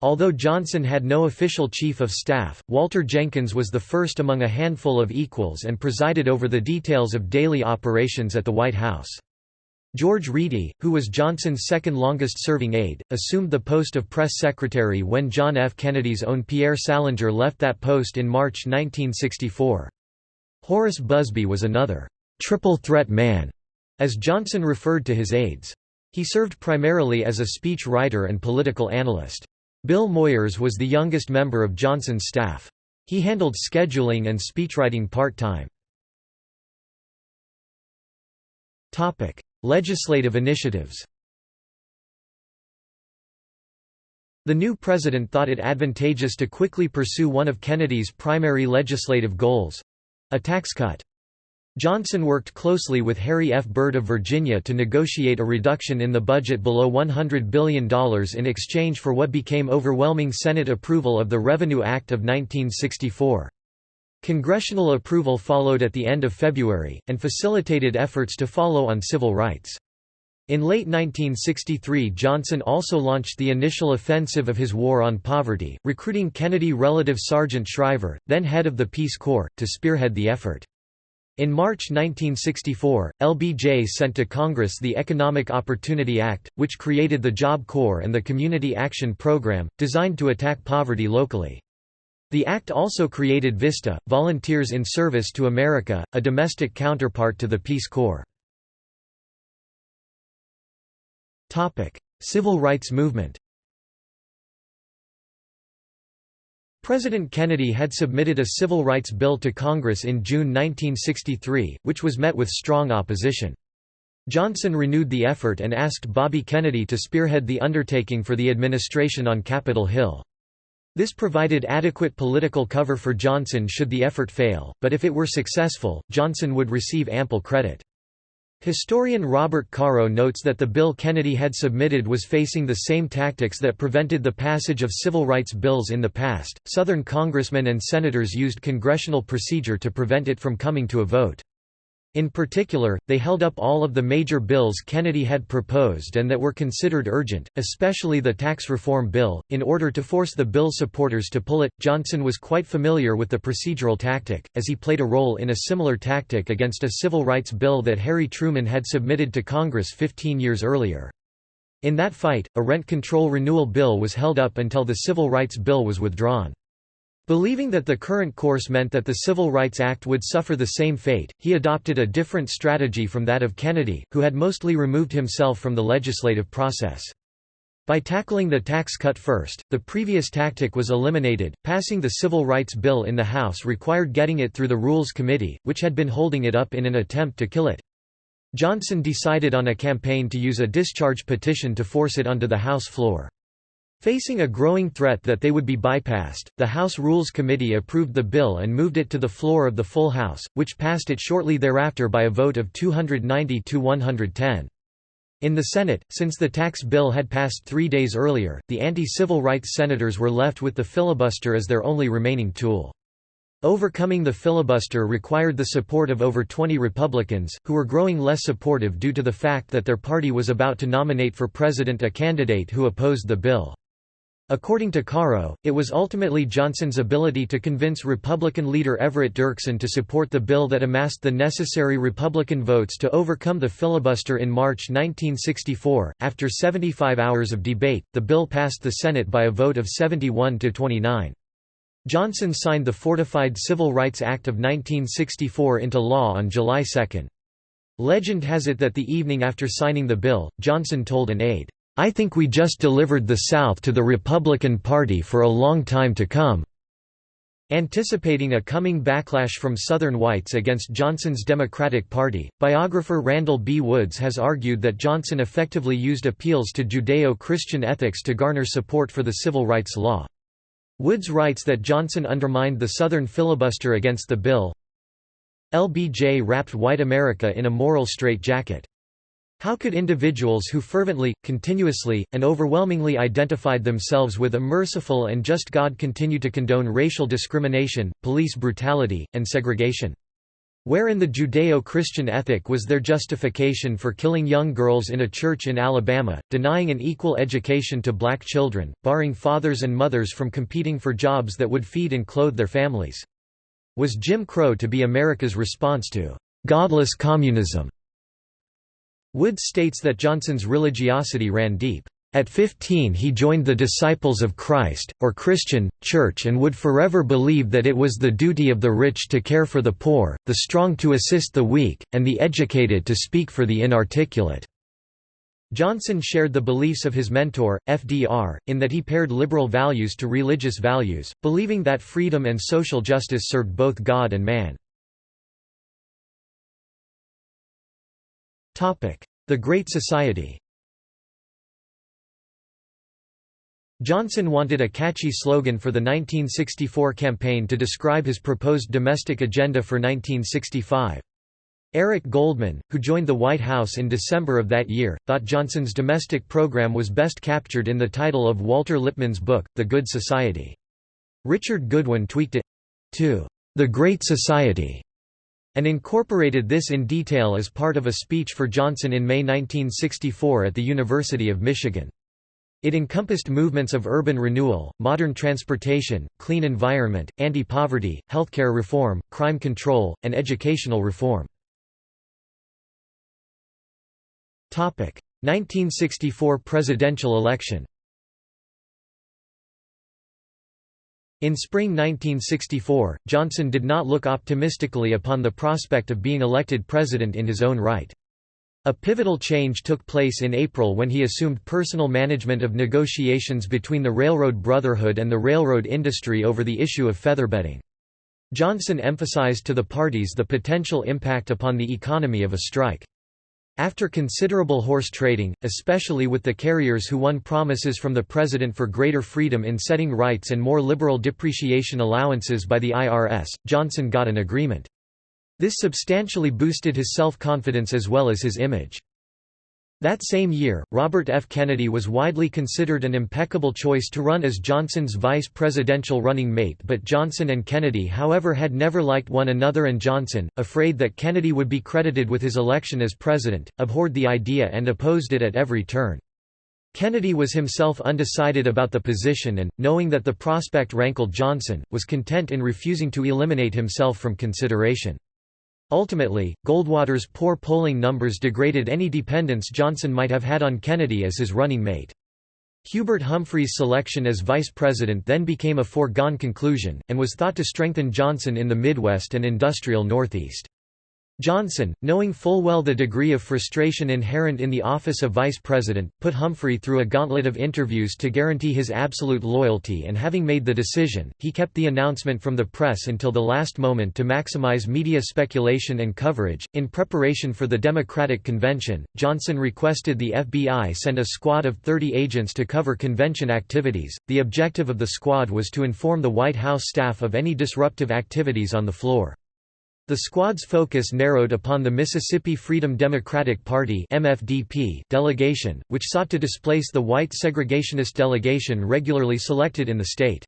Although Johnson had no official chief of staff, Walter Jenkins was the first among a handful of equals and presided over the details of daily operations at the White House. George Reedy, who was Johnson's second longest-serving aide, assumed the post of press secretary when John F. Kennedy's own Pierre Salinger left that post in March 1964. Horace Busby was another triple threat man, as Johnson referred to his aides. He served primarily as a speech writer and political analyst. Bill Moyers was the youngest member of Johnson's staff. He handled scheduling and speechwriting part-time. Legislative initiatives. The new president thought it advantageous to quickly pursue one of Kennedy's primary legislative goals—a tax cut. Johnson worked closely with Harry F. Byrd of Virginia to negotiate a reduction in the budget below $100 billion in exchange for what became overwhelming Senate approval of the Revenue Act of 1964. Congressional approval followed at the end of February, and facilitated efforts to follow on civil rights. In late 1963, Johnson also launched the initial offensive of his war on poverty, recruiting Kennedy relative Sergeant Shriver, then head of the Peace Corps, to spearhead the effort. In March 1964, LBJ sent to Congress the Economic Opportunity Act, which created the Job Corps and the Community Action Program, designed to attack poverty locally. The act also created VISTA, Volunteers in Service to America, a domestic counterpart to the Peace Corps. Civil rights movement. President Kennedy had submitted a civil rights bill to Congress in June 1963, which was met with strong opposition. Johnson renewed the effort and asked Bobby Kennedy to spearhead the undertaking for the administration on Capitol Hill. This provided adequate political cover for Johnson should the effort fail, but if it were successful, Johnson would receive ample credit. Historian Robert Caro notes that the bill Kennedy had submitted was facing the same tactics that prevented the passage of civil rights bills in the past. Southern congressmen and senators used congressional procedure to prevent it from coming to a vote. In particular, they held up all of the major bills Kennedy had proposed and that were considered urgent, especially the tax reform bill, in order to force the bill supporters to pull it. Johnson was quite familiar with the procedural tactic, as he played a role in a similar tactic against a civil rights bill that Harry Truman had submitted to Congress 15 years earlier. In that fight, a rent control renewal bill was held up until the civil rights bill was withdrawn. Believing that the current course meant that the Civil Rights Act would suffer the same fate, he adopted a different strategy from that of Kennedy, who had mostly removed himself from the legislative process. By tackling the tax cut first, the previous tactic was eliminated. Passing the Civil Rights Bill in the House required getting it through the Rules Committee, which had been holding it up in an attempt to kill it. Johnson decided on a campaign to use a discharge petition to force it onto the House floor. Facing a growing threat that they would be bypassed, the House Rules Committee approved the bill and moved it to the floor of the full House, which passed it shortly thereafter by a vote of 290 to 110. In the Senate, since the tax bill had passed 3 days earlier, the anti-civil rights senators were left with the filibuster as their only remaining tool. Overcoming the filibuster required the support of over 20 Republicans, who were growing less supportive due to the fact that their party was about to nominate for president a candidate who opposed the bill. According to Caro, it was ultimately Johnson's ability to convince Republican leader Everett Dirksen to support the bill that amassed the necessary Republican votes to overcome the filibuster in March 1964. After 75 hours of debate, the bill passed the Senate by a vote of 71 to 29. Johnson signed the Fortified Civil Rights Act of 1964 into law on July 2. Legend has it that the evening after signing the bill, Johnson told an aide, "I think we just delivered the South to the Republican Party for a long time to come." Anticipating a coming backlash from Southern whites against Johnson's Democratic Party, biographer Randall B. Woods has argued that Johnson effectively used appeals to Judeo-Christian ethics to garner support for the civil rights law. Woods writes that Johnson undermined the Southern filibuster against the bill. LBJ wrapped white America in a moral straitjacket. How could individuals who fervently, continuously, and overwhelmingly identified themselves with a merciful and just God continue to condone racial discrimination, police brutality, and segregation? Where in the Judeo-Christian ethic was their justification for killing young girls in a church in Alabama, denying an equal education to black children, barring fathers and mothers from competing for jobs that would feed and clothe their families? Was Jim Crow to be America's response to godless communism? Woods states that Johnson's religiosity ran deep. At 15 he joined the Disciples of Christ, or Christian, church and would forever believe that it was the duty of the rich to care for the poor, the strong to assist the weak, and the educated to speak for the inarticulate. Johnson shared the beliefs of his mentor, FDR, in that he paired liberal values to religious values, believing that freedom and social justice served both God and man. The Great Society. Johnson wanted a catchy slogan for the 1964 campaign to describe his proposed domestic agenda for 1965. Eric Goldman, who joined the White House in December of that year, thought Johnson's domestic program was best captured in the title of Walter Lippmann's book, The Good Society. Richard Goodwin tweaked it to The Great Society and incorporated this in detail as part of a speech for Johnson in May 1964 at the University of Michigan. It encompassed movements of urban renewal, modern transportation, clean environment, anti-poverty, healthcare reform, crime control, and educational reform. 1964 presidential election. In spring 1964, Johnson did not look optimistically upon the prospect of being elected president in his own right. A pivotal change took place in April when he assumed personal management of negotiations between the Railroad Brotherhood and the railroad industry over the issue of featherbedding. Johnson emphasized to the parties the potential impact upon the economy of a strike. After considerable horse trading, especially with the carriers who won promises from the president for greater freedom in setting rights and more liberal depreciation allowances by the IRS, Johnson got an agreement. This substantially boosted his self-confidence as well as his image. That same year, Robert F. Kennedy was widely considered an impeccable choice to run as Johnson's vice presidential running mate, but Johnson and Kennedy however had never liked one another, and Johnson, afraid that Kennedy would be credited with his election as president, abhorred the idea and opposed it at every turn. Kennedy was himself undecided about the position and, knowing that the prospect rankled Johnson, was content in refusing to eliminate himself from consideration. Ultimately, Goldwater's poor polling numbers degraded any dependence Johnson might have had on Kennedy as his running mate. Hubert Humphrey's selection as vice president then became a foregone conclusion, and was thought to strengthen Johnson in the Midwest and industrial Northeast. Johnson, knowing full well the degree of frustration inherent in the office of vice president, put Humphrey through a gauntlet of interviews to guarantee his absolute loyalty, and having made the decision, he kept the announcement from the press until the last moment to maximize media speculation and coverage. In preparation for the Democratic Convention, Johnson requested the FBI send a squad of 30 agents to cover convention activities. The objective of the squad was to inform the White House staff of any disruptive activities on the floor. The squad's focus narrowed upon the Mississippi Freedom Democratic Party (MFDP) delegation, which sought to displace the white segregationist delegation regularly selected in the state.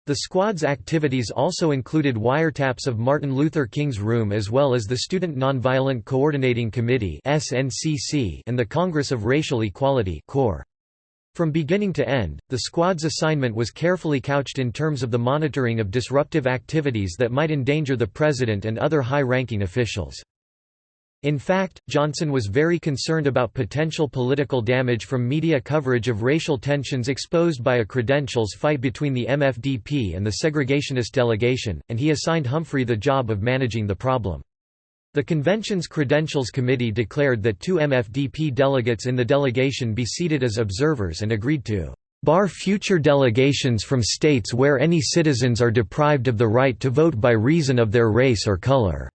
The squad's activities also included wiretaps of Martin Luther King's room as well as the Student Nonviolent Coordinating Committee (SNCC) and the Congress of Racial Equality (CORE). From beginning to end, the squad's assignment was carefully couched in terms of the monitoring of disruptive activities that might endanger the president and other high-ranking officials. In fact, Johnson was very concerned about potential political damage from media coverage of racial tensions exposed by a credentials fight between the MFDP and the segregationist delegation, and he assigned Humphrey the job of managing the problem. The convention's Credentials Committee declared that 2 MFDP delegates in the delegation be seated as observers and agreed to bar future delegations from states where any citizens are deprived of the right to vote by reason of their race or color.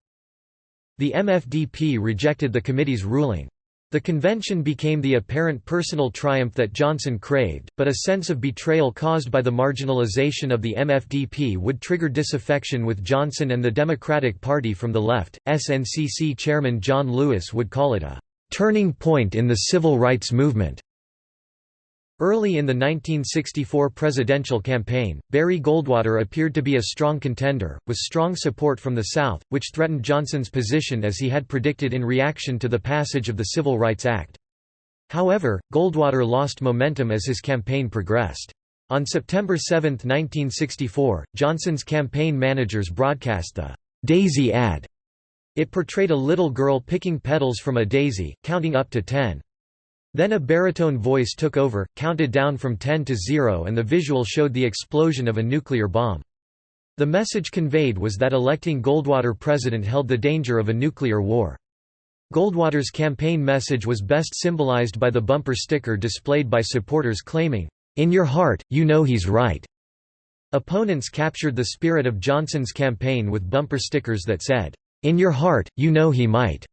The MFDP rejected the committee's ruling. The convention became the apparent personal triumph that Johnson craved, but a sense of betrayal caused by the marginalization of the MFDP would trigger disaffection with Johnson and the Democratic Party from the left. SNCC chairman John Lewis would call it a turning point in the civil rights movement. Early in the 1964 presidential campaign, Barry Goldwater appeared to be a strong contender, with strong support from the South, which threatened Johnson's position as he had predicted in reaction to the passage of the Civil Rights Act. However, Goldwater lost momentum as his campaign progressed. On September 7, 1964, Johnson's campaign managers broadcast the Daisy ad. It portrayed a little girl picking petals from a daisy, counting up to 10. Then a baritone voice took over, counted down from 10 to 0, and the visual showed the explosion of a nuclear bomb. The message conveyed was that electing Goldwater president held the danger of a nuclear war. Goldwater's campaign message was best symbolized by the bumper sticker displayed by supporters claiming, "In your heart, you know he's right." Opponents captured the spirit of Johnson's campaign with bumper stickers that said, "In your heart, you know he might,"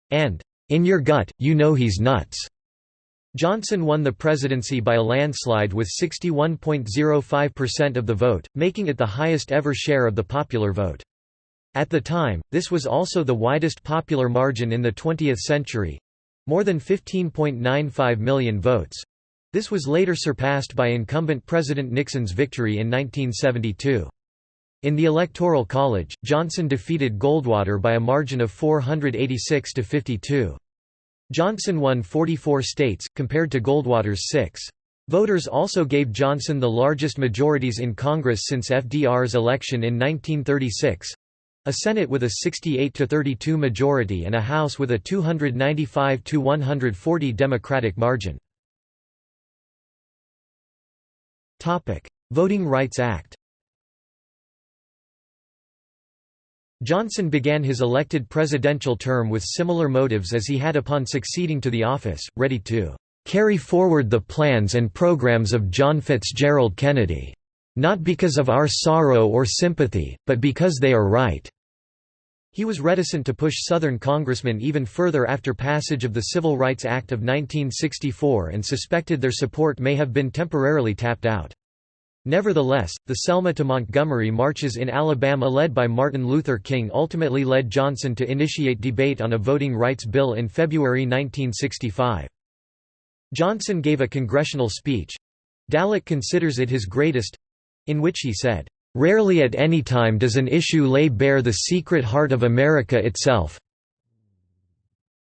and "In your gut, you know he's nuts." Johnson won the presidency by a landslide with 61.05% of the vote, making it the highest ever share of the popular vote. At the time, this was also the widest popular margin in the 20th century—more than 15.95 million votes. This was later surpassed by incumbent President Nixon's victory in 1972. In the Electoral College, Johnson defeated Goldwater by a margin of 486 to 52. Johnson won 44 states, compared to Goldwater's 6. Voters also gave Johnson the largest majorities in Congress since FDR's election in 1936—a Senate with a 68-32 majority and a House with a 295-140 Democratic margin. Voting Rights Act. Johnson began his elected presidential term with similar motives as he had upon succeeding to the office, ready to "carry forward the plans and programs of John Fitzgerald Kennedy. Not because of our sorrow or sympathy, but because they are right." He was reticent to push Southern congressmen even further after passage of the Civil Rights Act of 1964 and suspected their support may have been temporarily tapped out. Nevertheless, the Selma to Montgomery marches in Alabama led by Martin Luther King ultimately led Johnson to initiate debate on a voting rights bill in February 1965. Johnson gave a congressional speech. Dalek considers it his greatest—in which he said, "Rarely at any time does an issue lay bare the secret heart of America itself.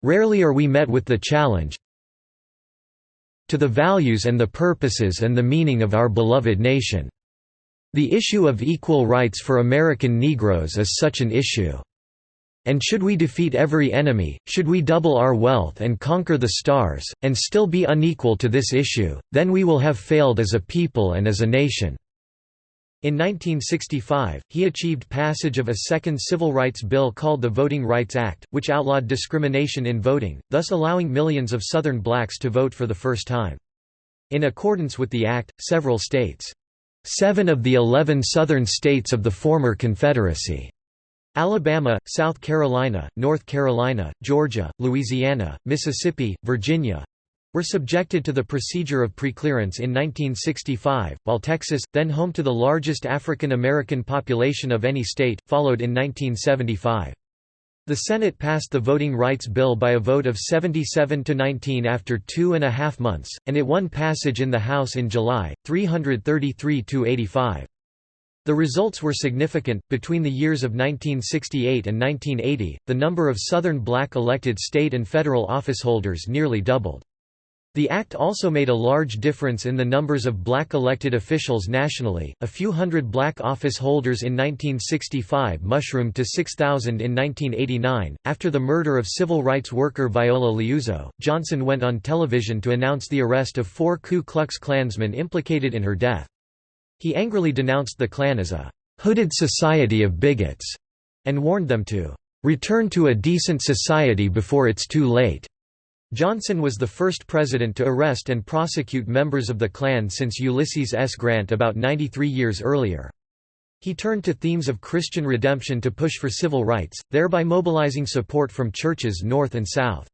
Rarely are we met with the challenge to the values and the purposes and the meaning of our beloved nation. The issue of equal rights for American Negroes is such an issue. And should we defeat every enemy, should we double our wealth and conquer the stars, and still be unequal to this issue, then we will have failed as a people and as a nation." In 1965, he achieved passage of a second civil rights bill called the Voting Rights Act, which outlawed discrimination in voting, thus allowing millions of Southern blacks to vote for the first time. In accordance with the act, several states, 7 of the 11 Southern states of the former Confederacy, Alabama, South Carolina, North Carolina, Georgia, Louisiana, Mississippi, Virginia, were subjected to the procedure of preclearance in 1965, while Texas, then home to the largest African American population of any state, followed in 1975. The Senate passed the Voting Rights Bill by a vote of 77 to 19 after 2.5 months, and it won passage in the House in July, 333 to 85. The results were significant. Between the years of 1968 and 1980, the number of Southern black elected state and federal officeholders nearly doubled. The act also made a large difference in the numbers of black elected officials nationally. A few hundred black office holders in 1965 mushroomed to 6,000 in 1989. After the murder of civil rights worker Viola Liuzzo, Johnson went on television to announce the arrest of 4 Ku Klux Klansmen implicated in her death. He angrily denounced the Klan as a hooded society of bigots and warned them to return to a decent society before it's too late. Johnson was the first president to arrest and prosecute members of the Klan since Ulysses S. Grant about 93 years earlier. He turned to themes of Christian redemption to push for civil rights, thereby mobilizing support from churches north and south.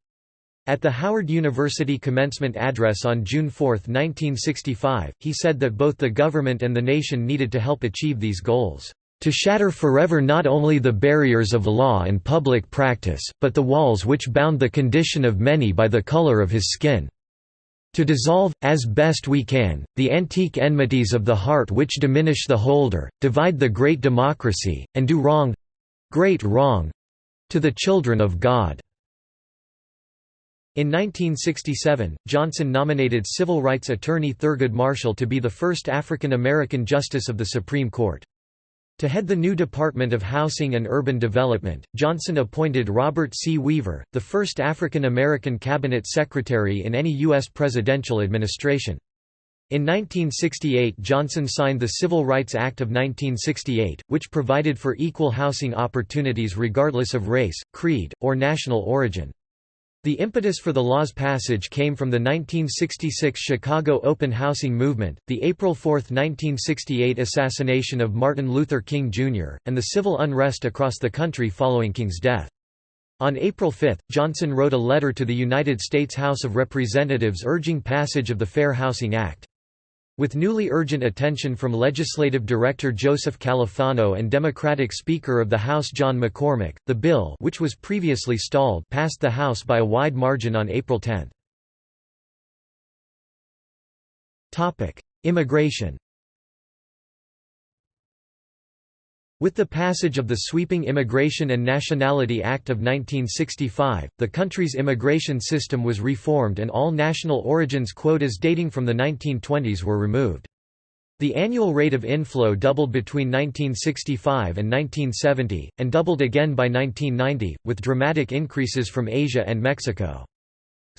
At the Howard University commencement address on June 4, 1965, he said that both the government and the nation needed to help achieve these goals. To shatter forever not only the barriers of law and public practice, but the walls which bound the condition of many by the color of his skin. To dissolve, as best we can, the antique enmities of the heart which diminish the holder, divide the great democracy, and do wrong—great wrong—to the children of God." In 1967, Johnson nominated civil rights attorney Thurgood Marshall to be the first African American justice of the Supreme Court. To head the new Department of Housing and Urban Development, Johnson appointed Robert C. Weaver, the first African American cabinet secretary in any U.S. presidential administration. In 1968, Johnson signed the Civil Rights Act of 1968, which provided for equal housing opportunities regardless of race, creed, or national origin. The impetus for the law's passage came from the 1966 Chicago open housing movement, the April 4, 1968 assassination of Martin Luther King Jr., and the civil unrest across the country following King's death. On April 5, Johnson wrote a letter to the United States House of Representatives urging passage of the Fair Housing Act. With newly urgent attention from Legislative Director Joseph Califano and Democratic Speaker of the House John McCormack, the bill, which was previously stalled, passed the House by a wide margin on April 10. Immigration. With the passage of the sweeping Immigration and Nationality Act of 1965, the country's immigration system was reformed and all national origins quotas dating from the 1920s were removed. The annual rate of inflow doubled between 1965 and 1970, and doubled again by 1990, with dramatic increases from Asia and Mexico.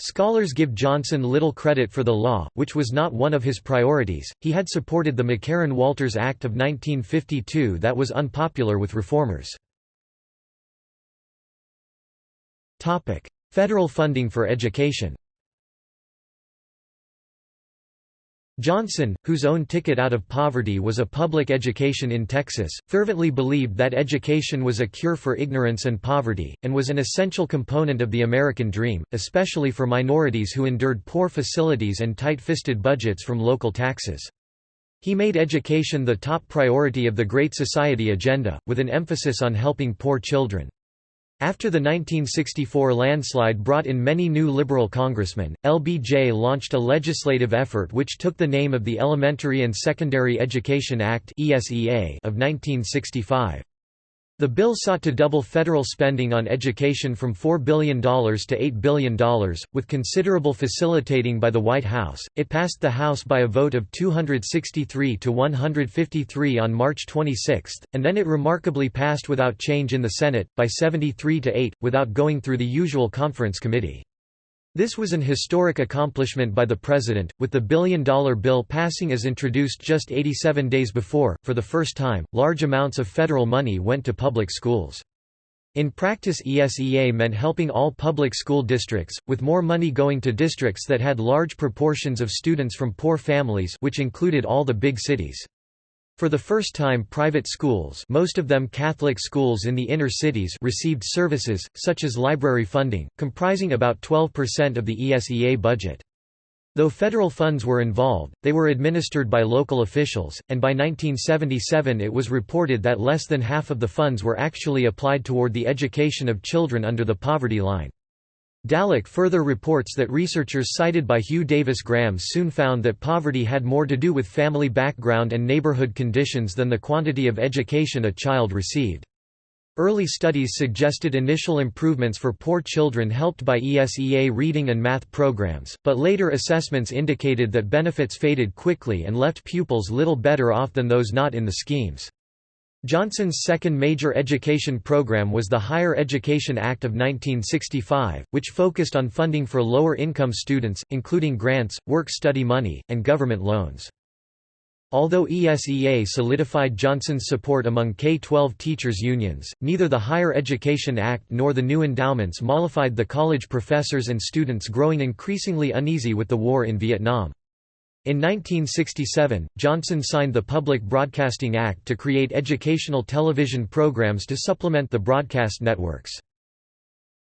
Scholars give Johnson little credit for the law, which was not one of his priorities. He had supported the McCarran-Walters Act of 1952 that was unpopular with reformers. Topic: Federal funding for education. Johnson, whose own ticket out of poverty was a public education in Texas, fervently believed that education was a cure for ignorance and poverty, and was an essential component of the American dream, especially for minorities who endured poor facilities and tight-fisted budgets from local taxes. He made education the top priority of the Great Society agenda, with an emphasis on helping poor children. After the 1964 landslide brought in many new liberal congressmen, LBJ launched a legislative effort which took the name of the Elementary and Secondary Education Act of 1965. The bill sought to double federal spending on education from $4 billion to $8 billion, with considerable facilitating by the White House. It passed the House by a vote of 263 to 153 on March 26, and then it remarkably passed without change in the Senate, by 73 to 8, without going through the usual conference committee. This was an historic accomplishment by the President, with the billion-dollar bill passing as introduced just 87 days before. For the first time, large amounts of federal money went to public schools. In practice, ESEA meant helping all public school districts, with more money going to districts that had large proportions of students from poor families, which included all the big cities. For the first time, private schools, most of them Catholic schools in the inner cities, received services, such as library funding, comprising about 12% of the ESEA budget. Though federal funds were involved, they were administered by local officials, and by 1977 it was reported that less than half of the funds were actually applied toward the education of children under the poverty line. Dalek further reports that researchers cited by Hugh Davis Graham soon found that poverty had more to do with family background and neighborhood conditions than the quantity of education a child received. Early studies suggested initial improvements for poor children helped by ESEA reading and math programs, but later assessments indicated that benefits faded quickly and left pupils little better off than those not in the schemes. Johnson's second major education program was the Higher Education Act of 1965, which focused on funding for lower-income students, including grants, work-study money, and government loans. Although ESEA solidified Johnson's support among K-12 teachers' unions, neither the Higher Education Act nor the new endowments mollified the college professors and students growing increasingly uneasy with the war in Vietnam. In 1967, Johnson signed the Public Broadcasting Act to create educational television programs to supplement the broadcast networks.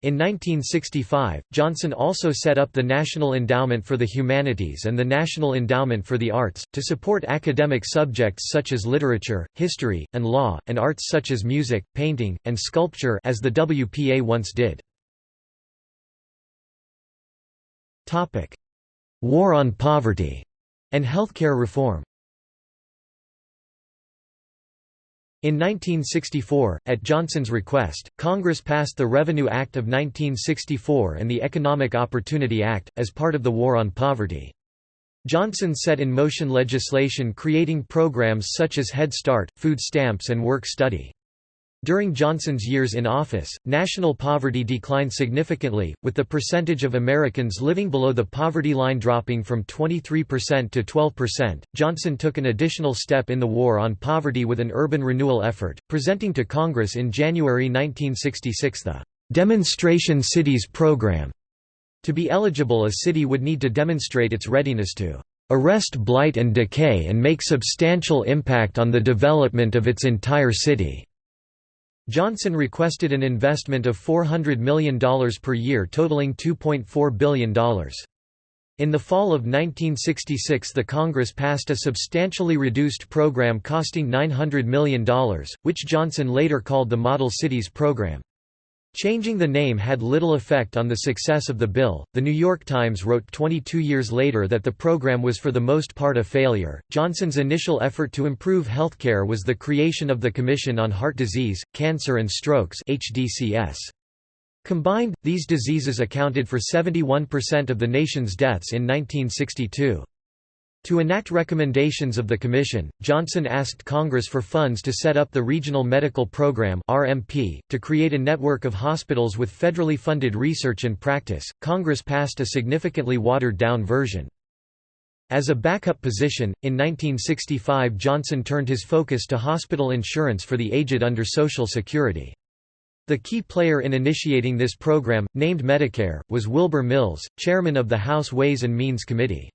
In 1965, Johnson also set up the National Endowment for the Humanities and the National Endowment for the Arts, to support academic subjects such as literature, history, and law, and arts such as music, painting, and sculpture as the WPA once did. War on poverty and healthcare reform. In 1964, at Johnson's request, Congress passed the Revenue Act of 1964 and the Economic Opportunity Act, as part of the war on poverty. Johnson set in motion legislation creating programs such as Head Start, food stamps and work-study. During Johnson's years in office, national poverty declined significantly, with the percentage of Americans living below the poverty line dropping from 23% to 12%. Johnson took an additional step in the war on poverty with an urban renewal effort, presenting to Congress in January 1966 the Demonstration Cities Program. To be eligible, a city would need to demonstrate its readiness to arrest blight and decay and make substantial impact on the development of its entire city. Johnson requested an investment of $400 million per year totaling $2.4 billion. In the fall of 1966 the Congress passed a substantially reduced program costing $900 million, which Johnson later called the Model Cities Program. Changing the name had little effect on the success of the bill. The New York Times wrote 22 years later that the program was for the most part a failure. Johnson's initial effort to improve healthcare was the creation of the Commission on Heart Disease, Cancer and Strokes (HDCS). Combined, these diseases accounted for 71% of the nation's deaths in 1962. To enact recommendations of the Commission, Johnson asked Congress for funds to set up the Regional Medical Program (RMP), to create a network of hospitals with federally funded research and practice. Congress passed a significantly watered-down version. As a backup position, in 1965 Johnson turned his focus to hospital insurance for the aged under Social Security. The key player in initiating this program, named Medicare, was Wilbur Mills, chairman of the House Ways and Means Committee.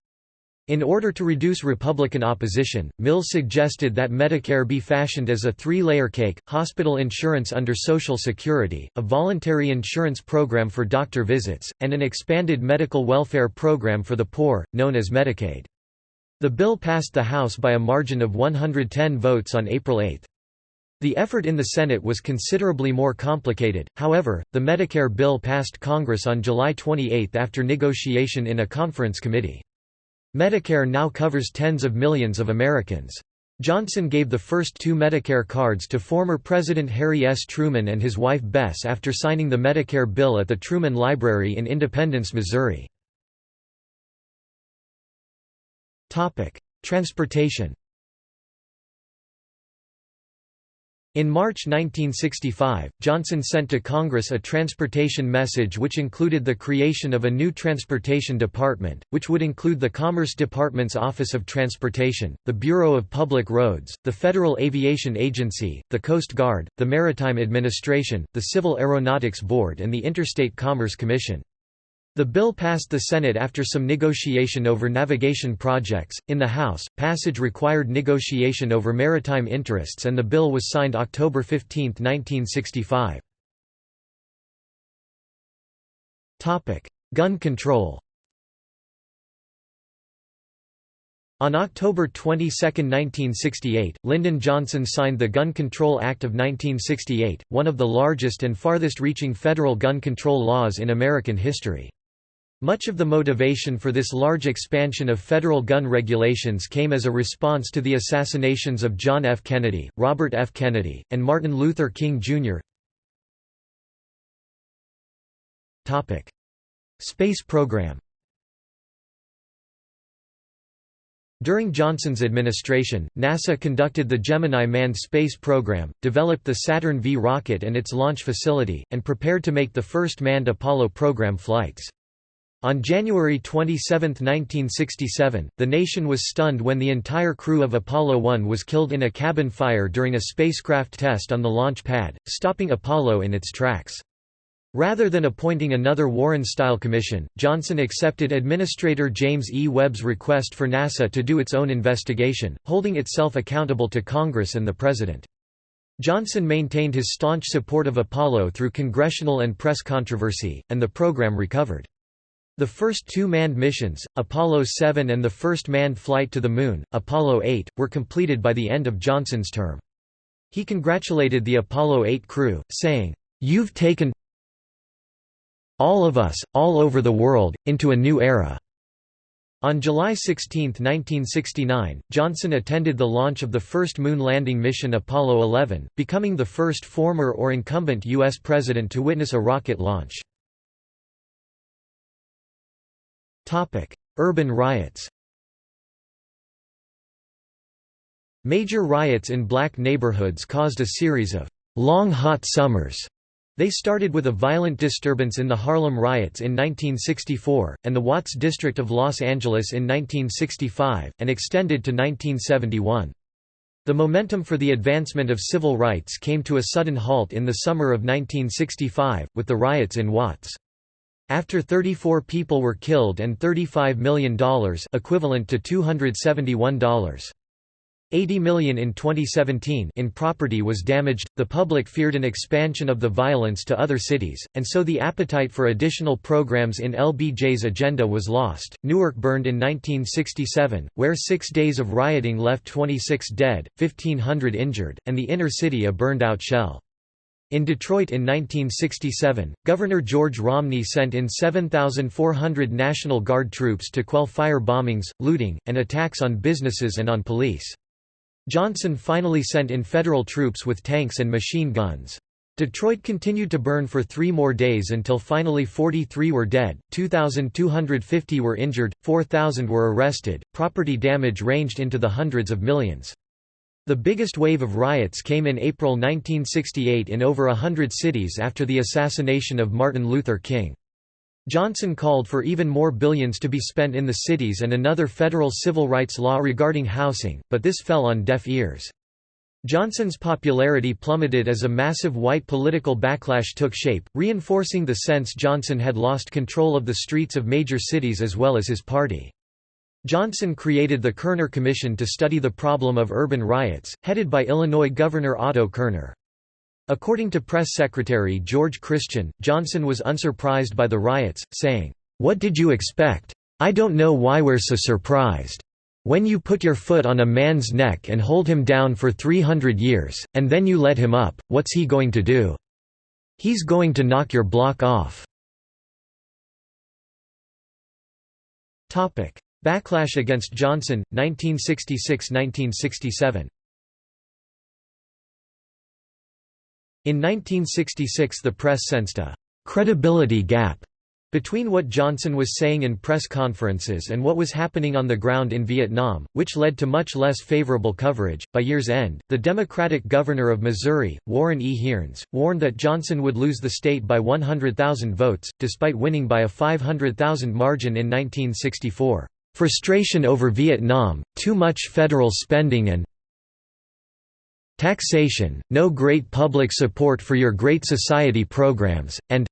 In order to reduce Republican opposition, Mills suggested that Medicare be fashioned as a three-layer cake: hospital insurance under Social Security, a voluntary insurance program for doctor visits, and an expanded medical welfare program for the poor, known as Medicaid. The bill passed the House by a margin of 110 votes on April 8. The effort in the Senate was considerably more complicated, however. The Medicare bill passed Congress on July 28 after negotiation in a conference committee. Medicare now covers tens of millions of Americans. Johnson gave the first two Medicare cards to former President Harry S. Truman and his wife Bess after signing the Medicare bill at the Truman Library in Independence, Missouri. Transportation. In March 1965, Johnson sent to Congress a transportation message which included the creation of a new transportation department, which would include the Commerce Department's Office of Transportation, the Bureau of Public Roads, the Federal Aviation Agency, the Coast Guard, the Maritime Administration, the Civil Aeronautics Board and the Interstate Commerce Commission. The bill passed the Senate after some negotiation over navigation projects. In the House, passage required negotiation over maritime interests and the bill was signed October 15, 1965. Gun control. On October 22, 1968, Lyndon Johnson signed the Gun Control Act of 1968, one of the largest and farthest-reaching federal gun control laws in American history. Much of the motivation for this large expansion of federal gun regulations came as a response to the assassinations of John F. Kennedy, Robert F. Kennedy, and Martin Luther King, Jr. Space program. During Johnson's administration, NASA conducted the Gemini manned space program, developed the Saturn V rocket and its launch facility, and prepared to make the first manned Apollo program flights. On January 27, 1967, the nation was stunned when the entire crew of Apollo 1 was killed in a cabin fire during a spacecraft test on the launch pad, stopping Apollo in its tracks. Rather than appointing another Warren-style commission, Johnson accepted Administrator James E. Webb's request for NASA to do its own investigation, holding itself accountable to Congress and the President. Johnson maintained his staunch support of Apollo through congressional and press controversy, and the program recovered. The first two manned missions, Apollo 7 and the first manned flight to the Moon, Apollo 8, were completed by the end of Johnson's term. He congratulated the Apollo 8 crew, saying, "You've taken all of us, all over the world, into a new era." On July 16, 1969, Johnson attended the launch of the first moon landing mission Apollo 11, becoming the first former or incumbent U.S. president to witness a rocket launch. Urban riots. Major riots in black neighborhoods caused a series of long hot summers. They started with a violent disturbance in the Harlem riots in 1964, and the Watts district of Los Angeles in 1965, and extended to 1971. The momentum for the advancement of civil rights came to a sudden halt in the summer of 1965, with the riots in Watts. After 34 people were killed and $35 million, equivalent to $271.80 million in 2017, in property was damaged, the public feared an expansion of the violence to other cities, and so the appetite for additional programs in LBJ's agenda was lost. Newark burned in 1967, where 6 days of rioting left 26 dead, 1,500 injured, and the inner city a burned-out shell. In Detroit in 1967, Governor George Romney sent in 7,400 National Guard troops to quell fire bombings, looting, and attacks on businesses and on police. Johnson finally sent in federal troops with tanks and machine guns. Detroit continued to burn for 3 more days until finally 43 were dead, 2,250 were injured, 4,000 were arrested. Property damage ranged into the hundreds of millions. The biggest wave of riots came in April 1968 in over 100 cities after the assassination of Martin Luther King. Johnson called for even more billions to be spent in the cities and another federal civil rights law regarding housing, but this fell on deaf ears. Johnson's popularity plummeted as a massive white political backlash took shape, reinforcing the sense Johnson had lost control of the streets of major cities as well as his party. Johnson created the Kerner Commission to study the problem of urban riots, headed by Illinois Governor Otto Kerner. According to Press Secretary George Christian, Johnson was unsurprised by the riots, saying, "What did you expect? I don't know why we're so surprised. When you put your foot on a man's neck and hold him down for 300 years, and then you let him up, what's he going to do? He's going to knock your block off." Backlash against Johnson, 1966–1967. In 1966 the press sensed a «credibility gap» between what Johnson was saying in press conferences and what was happening on the ground in Vietnam, which led to much less favorable coverage. By year's end, the Democratic governor of Missouri, Warren E. Hearns, warned that Johnson would lose the state by 100,000 votes, despite winning by a 500,000 margin in 1964. Frustration over Vietnam, too much federal spending and taxation, no great public support for your Great Society programs, and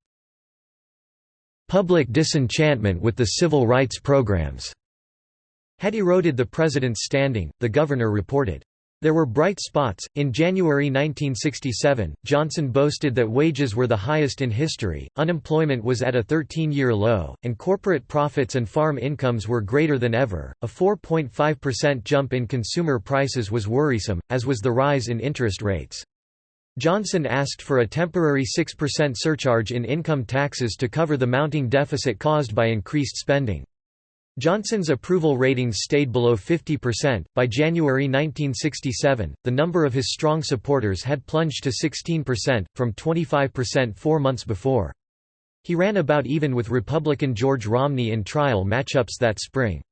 public disenchantment with the civil rights programs had eroded the president's standing, the governor reported. There were bright spots. In January 1967, Johnson boasted that wages were the highest in history, unemployment was at a 13-year low, and corporate profits and farm incomes were greater than ever. A 4.5% jump in consumer prices was worrisome, as was the rise in interest rates. Johnson asked for a temporary 6% surcharge in income taxes to cover the mounting deficit caused by increased spending. Johnson's approval ratings stayed below 50%. By January 1967, the number of his strong supporters had plunged to 16%, from 25% 4 months before. He ran about even with Republican George Romney in trial matchups that spring.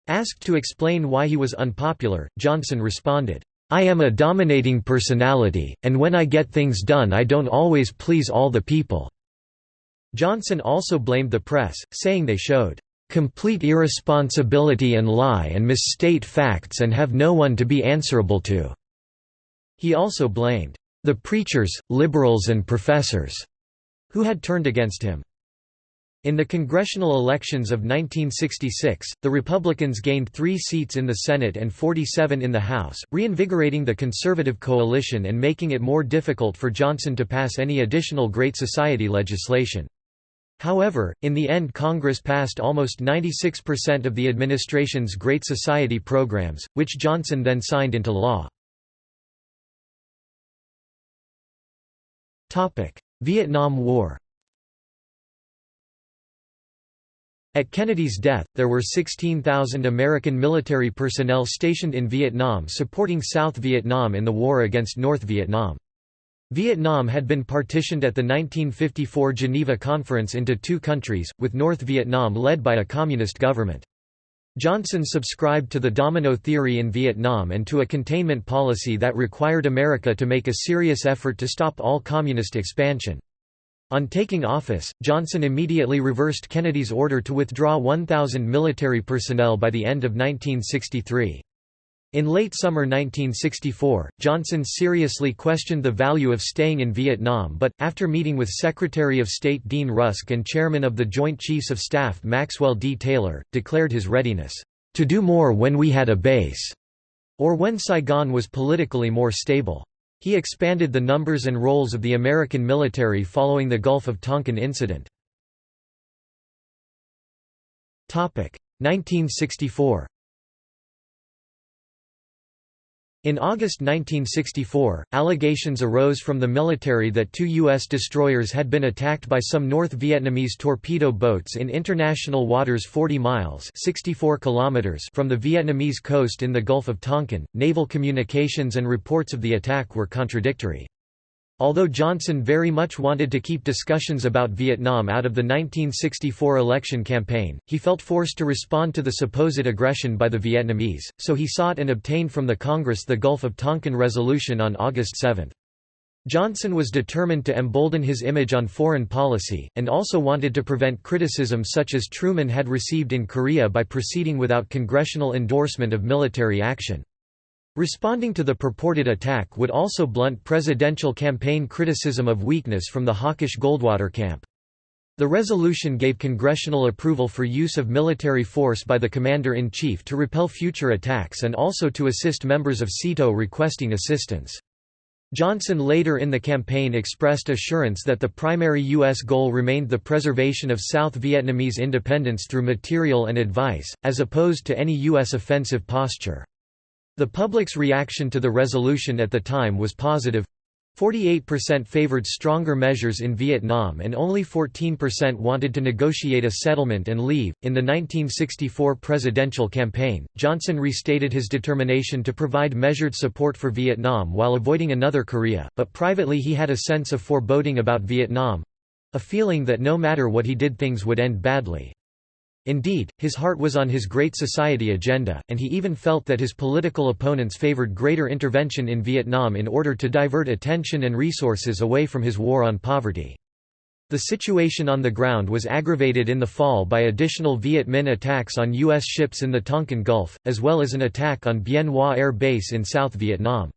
Asked to explain why he was unpopular, Johnson responded, "I am a dominating personality, and when I get things done I don't always please all the people." Johnson also blamed the press, saying they showed complete irresponsibility and lie and misstate facts and have no one to be answerable to. He also blamed the preachers, liberals and professors who had turned against him. In the congressional elections of 1966, the Republicans gained 3 seats in the Senate and 47 in the House, reinvigorating the conservative coalition and making it more difficult for Johnson to pass any additional Great Society legislation. However, in the end Congress passed almost 96% of the administration's Great Society programs, which Johnson then signed into law. Vietnam War. At Kennedy's death, there were 16,000 American military personnel stationed in Vietnam supporting South Vietnam in the war against North Vietnam. Vietnam had been partitioned at the 1954 Geneva Conference into 2 countries, with North Vietnam led by a communist government. Johnson subscribed to the domino theory in Vietnam and to a containment policy that required America to make a serious effort to stop all communist expansion. On taking office, Johnson immediately reversed Kennedy's order to withdraw 1,000 military personnel by the end of 1963. In late summer 1964, Johnson seriously questioned the value of staying in Vietnam but, after meeting with Secretary of State Dean Rusk and Chairman of the Joint Chiefs of Staff Maxwell D. Taylor, declared his readiness, "to do more when we had a base," or when Saigon was politically more stable. He expanded the numbers and roles of the American military following the Gulf of Tonkin incident. 1964. In August 1964, allegations arose from the military that 2 U.S. destroyers had been attacked by some North Vietnamese torpedo boats in international waters 40 miles (64 kilometers) from the Vietnamese coast in the Gulf of Tonkin. Naval communications and reports of the attack were contradictory. Although Johnson very much wanted to keep discussions about Vietnam out of the 1964 election campaign, he felt forced to respond to the supposed aggression by the Vietnamese, so he sought and obtained from the Congress the Gulf of Tonkin Resolution on August 7. Johnson was determined to embolden his image on foreign policy, and also wanted to prevent criticism such as Truman had received in Korea by proceeding without congressional endorsement of military action. Responding to the purported attack would also blunt presidential campaign criticism of weakness from the hawkish Goldwater camp. The resolution gave congressional approval for use of military force by the Commander-in-Chief to repel future attacks and also to assist members of SEATO requesting assistance. Johnson later in the campaign expressed assurance that the primary U.S. goal remained the preservation of South Vietnamese independence through material and advice, as opposed to any U.S. offensive posture. The public's reaction to the resolution at the time was positive. 48% favored stronger measures in Vietnam and only 14% wanted to negotiate a settlement and leave. In the 1964 presidential campaign, Johnson restated his determination to provide measured support for Vietnam while avoiding another Korea, but privately he had a sense of foreboding about Vietnam a feeling that no matter what he did things would end badly. Indeed, his heart was on his Great Society agenda, and he even felt that his political opponents favored greater intervention in Vietnam in order to divert attention and resources away from his war on poverty. The situation on the ground was aggravated in the fall by additional Viet Minh attacks on U.S. ships in the Tonkin Gulf, as well as an attack on Bien Hoa Air Base in South Vietnam.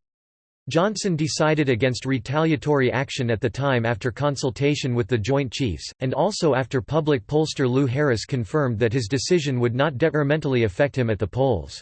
Johnson decided against retaliatory action at the time after consultation with the Joint Chiefs, and also after public pollster Lou Harris confirmed that his decision would not detrimentally affect him at the polls.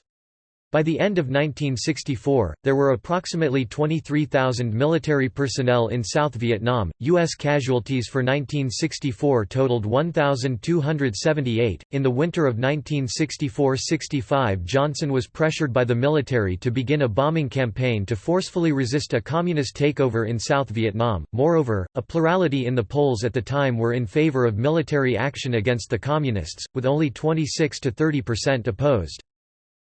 By the end of 1964, there were approximately 23,000 military personnel in South Vietnam. U.S. casualties for 1964 totaled 1,278. In the winter of 1964–65, Johnson was pressured by the military to begin a bombing campaign to forcefully resist a communist takeover in South Vietnam. Moreover, a plurality in the polls at the time were in favor of military action against the communists, with only 26 to 30% opposed.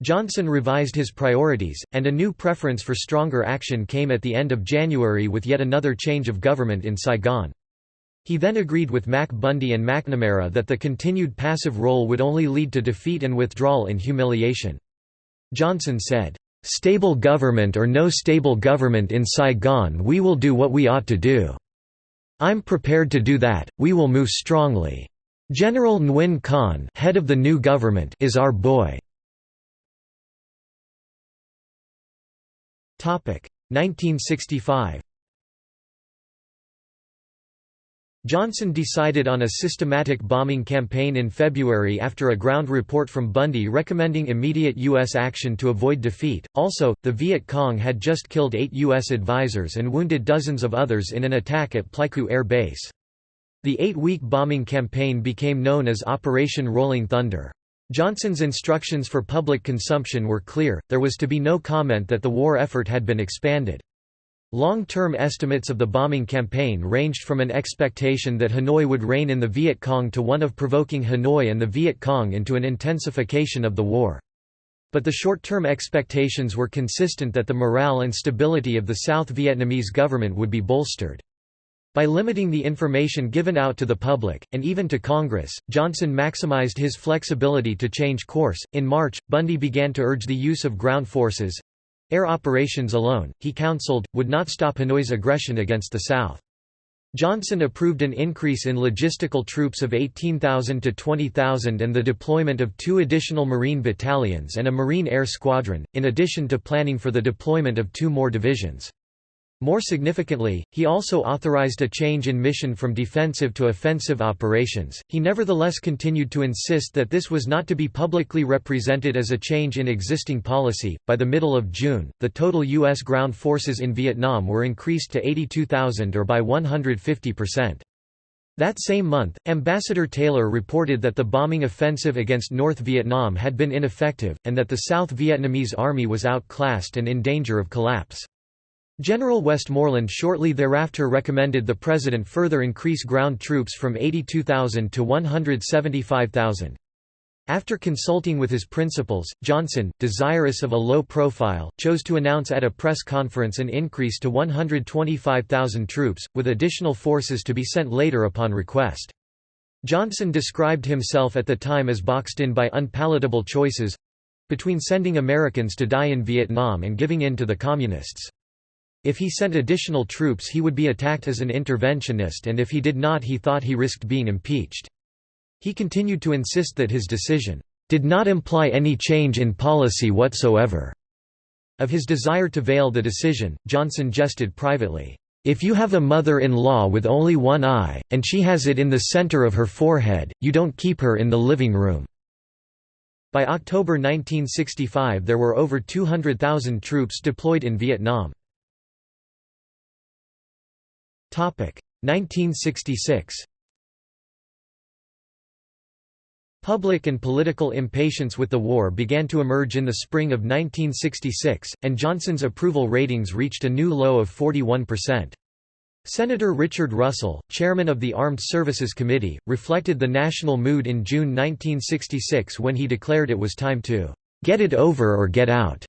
Johnson revised his priorities, and a new preference for stronger action came at the end of January with yet another change of government in Saigon. He then agreed with Mac Bundy and McNamara that the continued passive role would only lead to defeat and withdrawal in humiliation. Johnson said, "Stable government or no stable government in Saigon, we will do what we ought to do. I'm prepared to do that, we will move strongly. General Nguyen Khan, head of the new government, is our boy." 1965. Johnson decided on a systematic bombing campaign in February after a ground report from Bundy recommending immediate U.S. action to avoid defeat. Also, the Viet Cong had just killed 8 U.S. advisors and wounded dozens of others in an attack at Pleiku Air Base. The 8-week bombing campaign became known as Operation Rolling Thunder. Johnson's instructions for public consumption were clear: there was to be no comment that the war effort had been expanded. Long-term estimates of the bombing campaign ranged from an expectation that Hanoi would rein in the Viet Cong to one of provoking Hanoi and the Viet Cong into an intensification of the war. But the short-term expectations were consistent that the morale and stability of the South Vietnamese government would be bolstered. By limiting the information given out to the public, and even to Congress, Johnson maximized his flexibility to change course. In March, Bundy began to urge the use of ground forces. Air operations alone, he counseled, would not stop Hanoi's aggression against the South. Johnson approved an increase in logistical troops of 18,000 to 20,000 and the deployment of 2 additional Marine battalions and a Marine Air Squadron, in addition to planning for the deployment of 2 more divisions. More significantly, he also authorized a change in mission from defensive to offensive operations. He nevertheless continued to insist that this was not to be publicly represented as a change in existing policy. By the middle of June, the total U.S. ground forces in Vietnam were increased to 82,000 or by 150%. That same month, Ambassador Taylor reported that the bombing offensive against North Vietnam had been ineffective, and that the South Vietnamese army was outclassed and in danger of collapse. General Westmoreland shortly thereafter recommended the President further increase ground troops from 82,000 to 175,000. After consulting with his principals, Johnson, desirous of a low profile, chose to announce at a press conference an increase to 125,000 troops, with additional forces to be sent later upon request. Johnson described himself at the time as boxed in by unpalatable choices—between sending Americans to die in Vietnam and giving in to the Communists. If he sent additional troops he would be attacked as an interventionist, and if he did not he thought he risked being impeached. He continued to insist that his decision did not imply any change in policy whatsoever. Of his desire to veil the decision, Johnson jested privately, "If you have a mother-in-law with only one eye, and she has it in the center of her forehead, you don't keep her in the living room." By October 1965 there were over 200,000 troops deployed in Vietnam. 1966. Public and political impatience with the war began to emerge in the spring of 1966, and Johnson's approval ratings reached a new low of 41%. Senator Richard Russell, chairman of the Armed Services Committee, reflected the national mood in June 1966 when he declared it was time to "get it over or get out."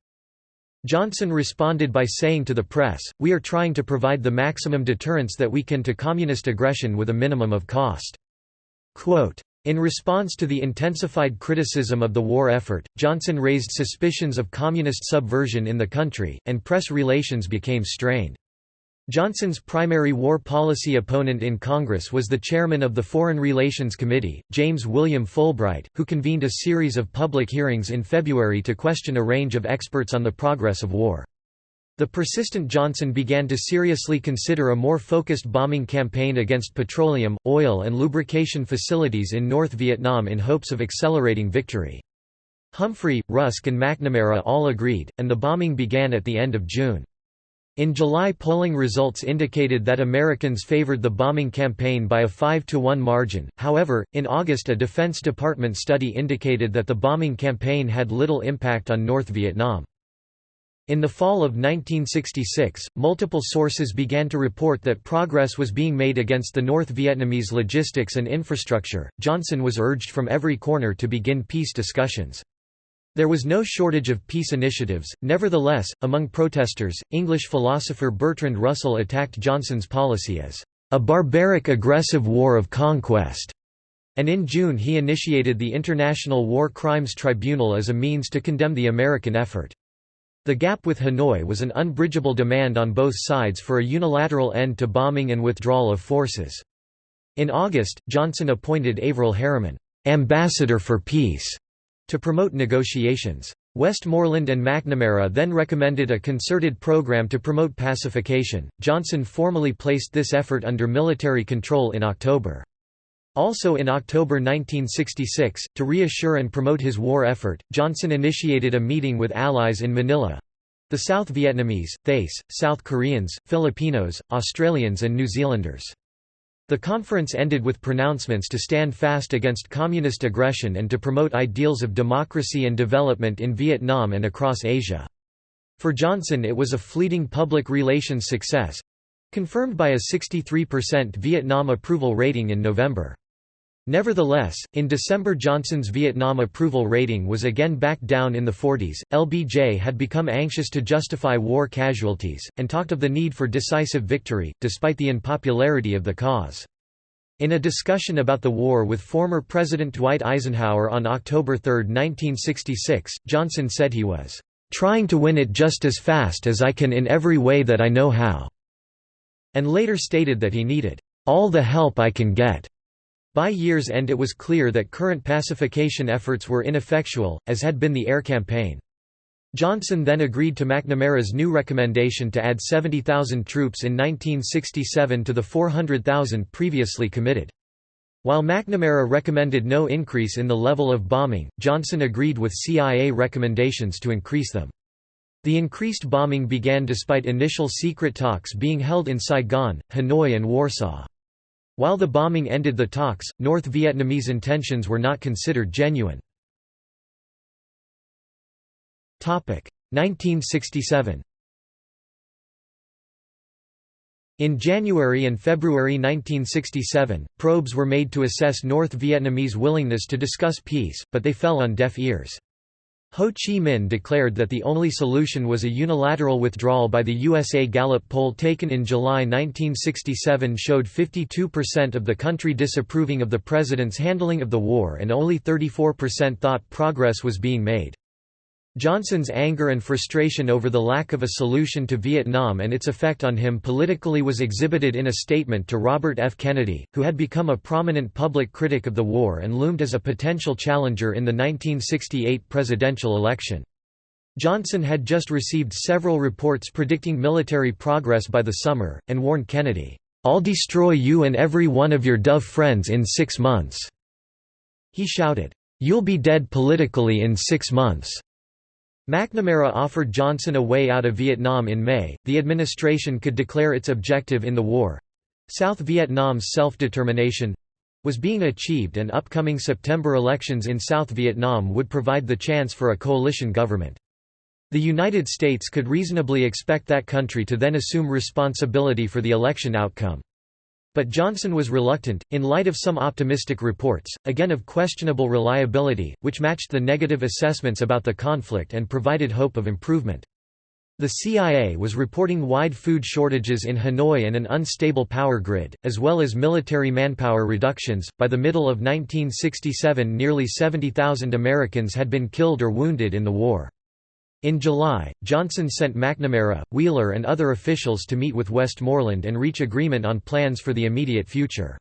Johnson responded by saying to the press, "We are trying to provide the maximum deterrence that we can to communist aggression with a minimum of cost." Quote, in response to the intensified criticism of the war effort, Johnson raised suspicions of communist subversion in the country, and press relations became strained. Johnson's primary war policy opponent in Congress was the chairman of the Foreign Relations Committee, James William Fulbright, who convened a series of public hearings in February to question a range of experts on the progress of war. The persistent Johnson began to seriously consider a more focused bombing campaign against petroleum, oil and lubrication facilities in North Vietnam in hopes of accelerating victory. Humphrey, Rusk and McNamara all agreed, and the bombing began at the end of June. In July, polling results indicated that Americans favored the bombing campaign by a 5-to-1 margin. However, in August a Defense Department study indicated that the bombing campaign had little impact on North Vietnam. In the fall of 1966, multiple sources began to report that progress was being made against the North Vietnamese logistics and infrastructure. Johnson was urged from every corner to begin peace discussions. There was no shortage of peace initiatives. Nevertheless, among protesters, English philosopher Bertrand Russell attacked Johnson's policy as "a barbaric aggressive war of conquest", and in June he initiated the International War Crimes Tribunal as a means to condemn the American effort. The gap with Hanoi was an unbridgeable demand on both sides for a unilateral end to bombing and withdrawal of forces. In August, Johnson appointed Averell Harriman, "ambassador for peace", to promote negotiations. Westmoreland and McNamara then recommended a concerted program to promote pacification. Johnson formally placed this effort under military control in October. Also in October 1966, to reassure and promote his war effort, Johnson initiated a meeting with allies in Manila—the South Vietnamese, Thais, South Koreans, Filipinos, Australians and New Zealanders. The conference ended with pronouncements to stand fast against communist aggression and to promote ideals of democracy and development in Vietnam and across Asia. For Johnson it was a fleeting public relations success—confirmed by a 63% Vietnam approval rating in November. Nevertheless, in December Johnson's Vietnam approval rating was again back down in the 40s. LBJ had become anxious to justify war casualties, and talked of the need for decisive victory, despite the unpopularity of the cause. In a discussion about the war with former President Dwight Eisenhower on October 3, 1966, Johnson said he was "trying to win it just as fast as I can in every way that I know how," and later stated that he needed "all the help I can get." By year's end it was clear that current pacification efforts were ineffectual, as had been the air campaign. Johnson then agreed to McNamara's new recommendation to add 70,000 troops in 1967 to the 400,000 previously committed. While McNamara recommended no increase in the level of bombing, Johnson agreed with CIA recommendations to increase them. The increased bombing began despite initial secret talks being held in Saigon, Hanoi and Warsaw. While the bombing ended the talks, North Vietnamese intentions were not considered genuine. 1967. In January and February 1967, probes were made to assess North Vietnamese willingness to discuss peace, but they fell on deaf ears. Ho Chi Minh declared that the only solution was a unilateral withdrawal by the USA. Gallup poll taken in July 1967 showed 52% of the country disapproving of the president's handling of the war and only 34% thought progress was being made. Johnson's anger and frustration over the lack of a solution to Vietnam and its effect on him politically was exhibited in a statement to Robert F. Kennedy, who had become a prominent public critic of the war and loomed as a potential challenger in the 1968 presidential election. Johnson had just received several reports predicting military progress by the summer, and warned Kennedy, "I'll destroy you and every one of your Dove friends in 6 months." He shouted, "You'll be dead politically in 6 months." McNamara offered Johnson a way out of Vietnam in May. The administration could declare its objective in the war South Vietnam's self-determination was being achieved, and upcoming September elections in South Vietnam would provide the chance for a coalition government. The United States could reasonably expect that country to then assume responsibility for the election outcome. But Johnson was reluctant, in light of some optimistic reports, again of questionable reliability, which matched the negative assessments about the conflict and provided hope of improvement. The CIA was reporting wide food shortages in Hanoi and an unstable power grid, as well as military manpower reductions. By the middle of 1967, nearly 70,000 Americans had been killed or wounded in the war. In July, Johnson sent McNamara, Wheeler and other officials to meet with Westmoreland and reach agreement on plans for the immediate future.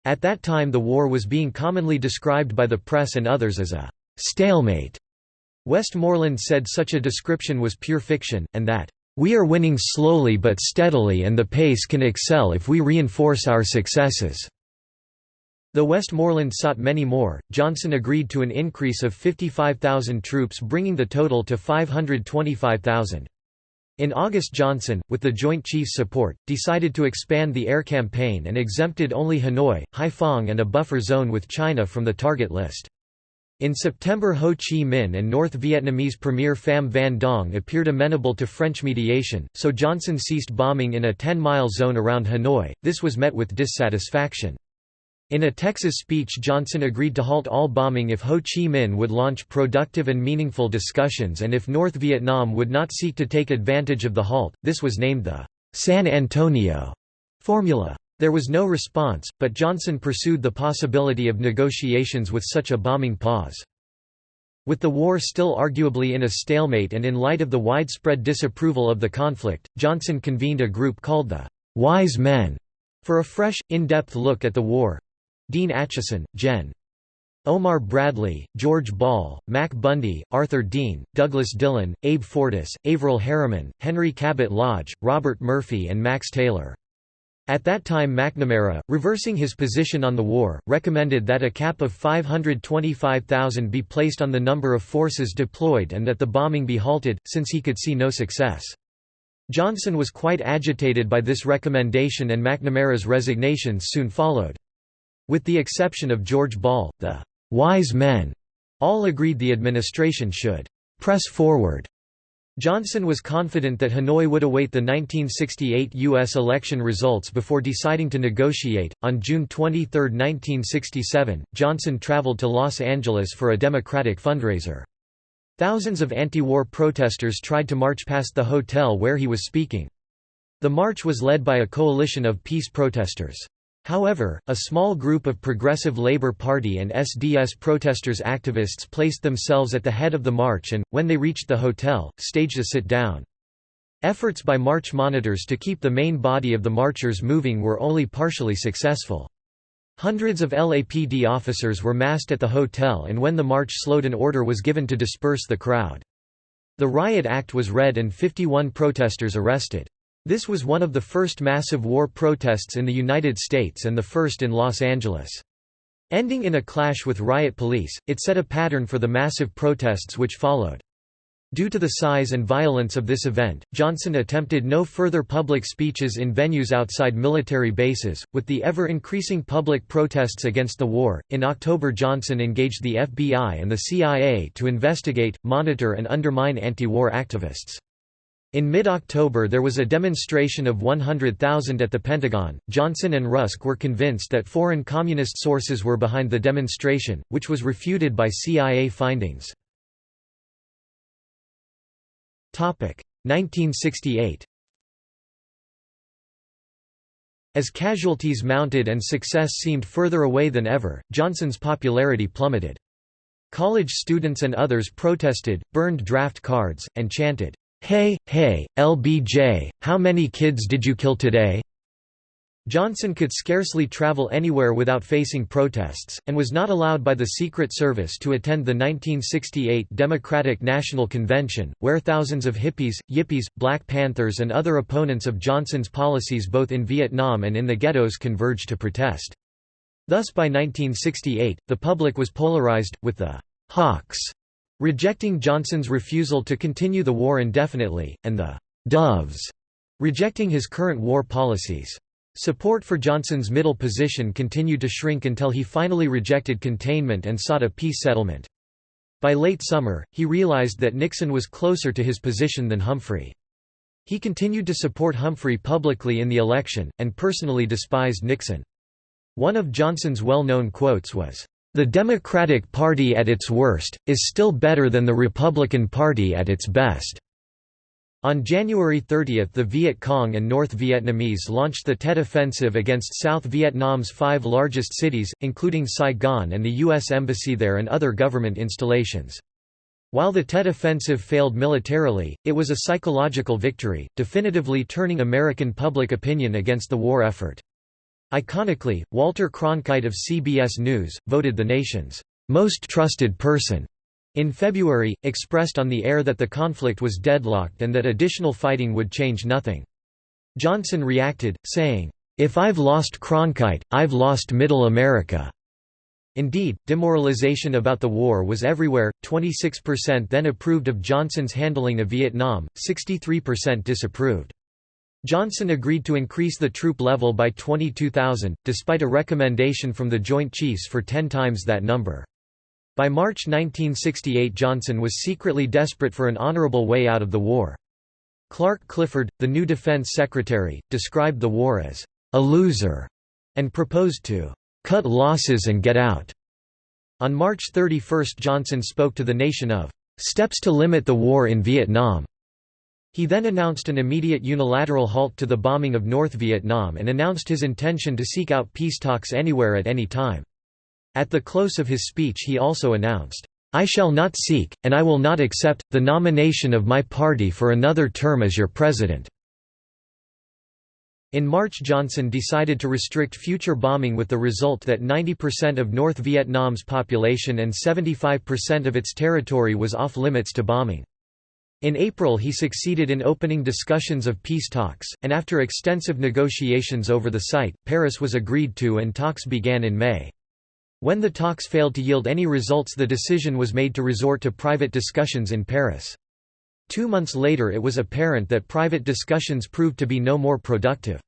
At that time the war was being commonly described by the press and others as a «stalemate». Westmoreland said such a description was pure fiction, and that «we are winning slowly but steadily and the pace can excel if we reinforce our successes». Though Westmoreland sought many more, Johnson agreed to an increase of 55,000 troops, bringing the total to 525,000. In August Johnson, with the Joint Chiefs' support, decided to expand the air campaign and exempted only Hanoi, Haiphong and a buffer zone with China from the target list. In September Ho Chi Minh and North Vietnamese Premier Pham Van Dong appeared amenable to French mediation, so Johnson ceased bombing in a 10-mile zone around Hanoi. This was met with dissatisfaction. In a Texas speech Johnson agreed to halt all bombing if Ho Chi Minh would launch productive and meaningful discussions and if North Vietnam would not seek to take advantage of the halt. This was named the San Antonio Formula. There was no response, but Johnson pursued the possibility of negotiations with such a bombing pause. With the war still arguably in a stalemate and in light of the widespread disapproval of the conflict, Johnson convened a group called the Wise Men for a fresh, in-depth look at the war. Dean Acheson, Gen. Omar Bradley, George Ball, Mac Bundy, Arthur Dean, Douglas Dillon, Abe Fortas, Averell Harriman, Henry Cabot Lodge, Robert Murphy and Max Taylor. At that time McNamara, reversing his position on the war, recommended that a cap of 525,000 be placed on the number of forces deployed and that the bombing be halted, since he could see no success. Johnson was quite agitated by this recommendation and McNamara's resignations soon followed. With the exception of George Ball, the «wise men» all agreed the administration should «press forward». Johnson was confident that Hanoi would await the 1968 U.S. election results before deciding to negotiate. On June 23, 1967, Johnson traveled to Los Angeles for a Democratic fundraiser. Thousands of anti-war protesters tried to march past the hotel where he was speaking. The march was led by a coalition of peace protesters. However, a small group of Progressive Labor Party and SDS protesters activists placed themselves at the head of the march and, when they reached the hotel, staged a sit-down. Efforts by march monitors to keep the main body of the marchers moving were only partially successful. Hundreds of LAPD officers were massed at the hotel and when the march slowed an order was given to disperse the crowd. The riot act was read and 51 protesters arrested. This was one of the first massive war protests in the United States and the first in Los Angeles. Ending in a clash with riot police, it set a pattern for the massive protests which followed. Due to the size and violence of this event, Johnson attempted no further public speeches in venues outside military bases. With the ever increasing public protests against the war, in October Johnson engaged the FBI and the CIA to investigate, monitor, and undermine anti-war activists. In mid-October there was a demonstration of 100,000 at the Pentagon. Johnson and Rusk were convinced that foreign communist sources were behind the demonstration, which was refuted by CIA findings. 1968. As casualties mounted and success seemed further away than ever, Johnson's popularity plummeted. College students and others protested, burned draft cards, and chanted, "Hey, hey, LBJ, how many kids did you kill today?" Johnson could scarcely travel anywhere without facing protests, and was not allowed by the Secret Service to attend the 1968 Democratic National Convention, where thousands of hippies, yippies, Black Panthers and other opponents of Johnson's policies both in Vietnam and in the ghettos converged to protest. Thus by 1968, the public was polarized, with the «hawks» rejecting Johnson's refusal to continue the war indefinitely, and the «doves» rejecting his current war policies. Support for Johnson's middle position continued to shrink until he finally rejected containment and sought a peace settlement. By late summer, he realized that Nixon was closer to his position than Humphrey. He continued to support Humphrey publicly in the election, and personally despised Nixon. One of Johnson's well-known quotes was, "The Democratic Party at its worst, is still better than the Republican Party at its best." On January 30 the Viet Cong and North Vietnamese launched the Tet Offensive against South Vietnam's 5 largest cities, including Saigon and the U.S. Embassy there and other government installations. While the Tet Offensive failed militarily, it was a psychological victory, definitively turning American public opinion against the war effort. Iconically, Walter Cronkite of CBS News, voted the nation's most trusted person in February, expressed on the air that the conflict was deadlocked and that additional fighting would change nothing. Johnson reacted, saying, "If I've lost Cronkite, I've lost Middle America." Indeed, demoralization about the war was everywhere. 26% then approved of Johnson's handling of Vietnam, 63% disapproved. Johnson agreed to increase the troop level by 22,000, despite a recommendation from the Joint Chiefs for 10 times that number. By March 1968 Johnson was secretly desperate for an honorable way out of the war. Clark Clifford, the new defense secretary, described the war as a loser and proposed to cut losses and get out. On March 31 Johnson spoke to the nation of steps to limit the war in Vietnam. He then announced an immediate unilateral halt to the bombing of North Vietnam and announced his intention to seek out peace talks anywhere at any time. At the close of his speech he also announced, "I shall not seek, and I will not accept, the nomination of my party for another term as your president." In March Johnson decided to restrict future bombing with the result that 90% of North Vietnam's population and 75% of its territory was off-limits to bombing. In April he succeeded in opening discussions of peace talks, and after extensive negotiations over the site, Paris was agreed to and talks began in May. When the talks failed to yield any results, the decision was made to resort to private discussions in Paris. 2 months later it was apparent that private discussions proved to be no more productive.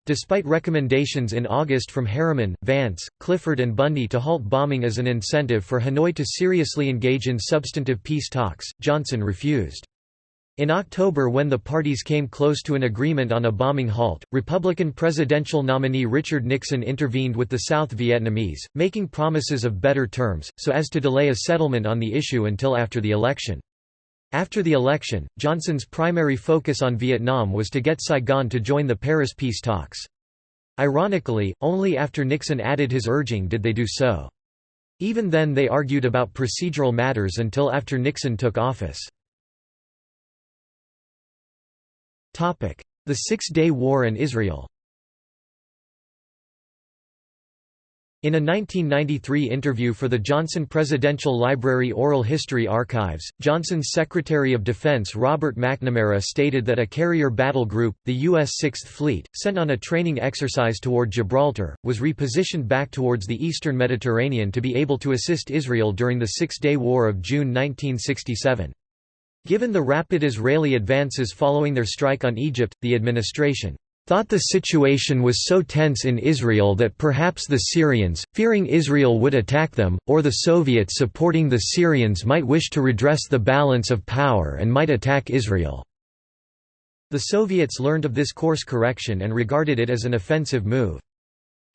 Despite recommendations in August from Harriman, Vance, Clifford and Bundy to halt bombing as an incentive for Hanoi to seriously engage in substantive peace talks, Johnson refused. In October, when the parties came close to an agreement on a bombing halt, Republican presidential nominee Richard Nixon intervened with the South Vietnamese, making promises of better terms, so as to delay a settlement on the issue until after the election. After the election, Johnson's primary focus on Vietnam was to get Saigon to join the Paris peace talks. Ironically, only after Nixon added his urging did they do so. Even then they argued about procedural matters until after Nixon took office. The Six-Day War and Israel. In a 1993 interview for the Johnson Presidential Library Oral History Archives, Johnson's Secretary of Defense Robert McNamara stated that a carrier battle group, the U.S. Sixth Fleet, sent on a training exercise toward Gibraltar, was repositioned back towards the eastern Mediterranean to be able to assist Israel during the Six-Day War of June 1967. Given the rapid Israeli advances following their strike on Egypt, the administration thought the situation was so tense in Israel that perhaps the Syrians, fearing Israel would attack them, or the Soviets supporting the Syrians might wish to redress the balance of power and might attack Israel. The Soviets learned of this course correction and regarded it as an offensive move.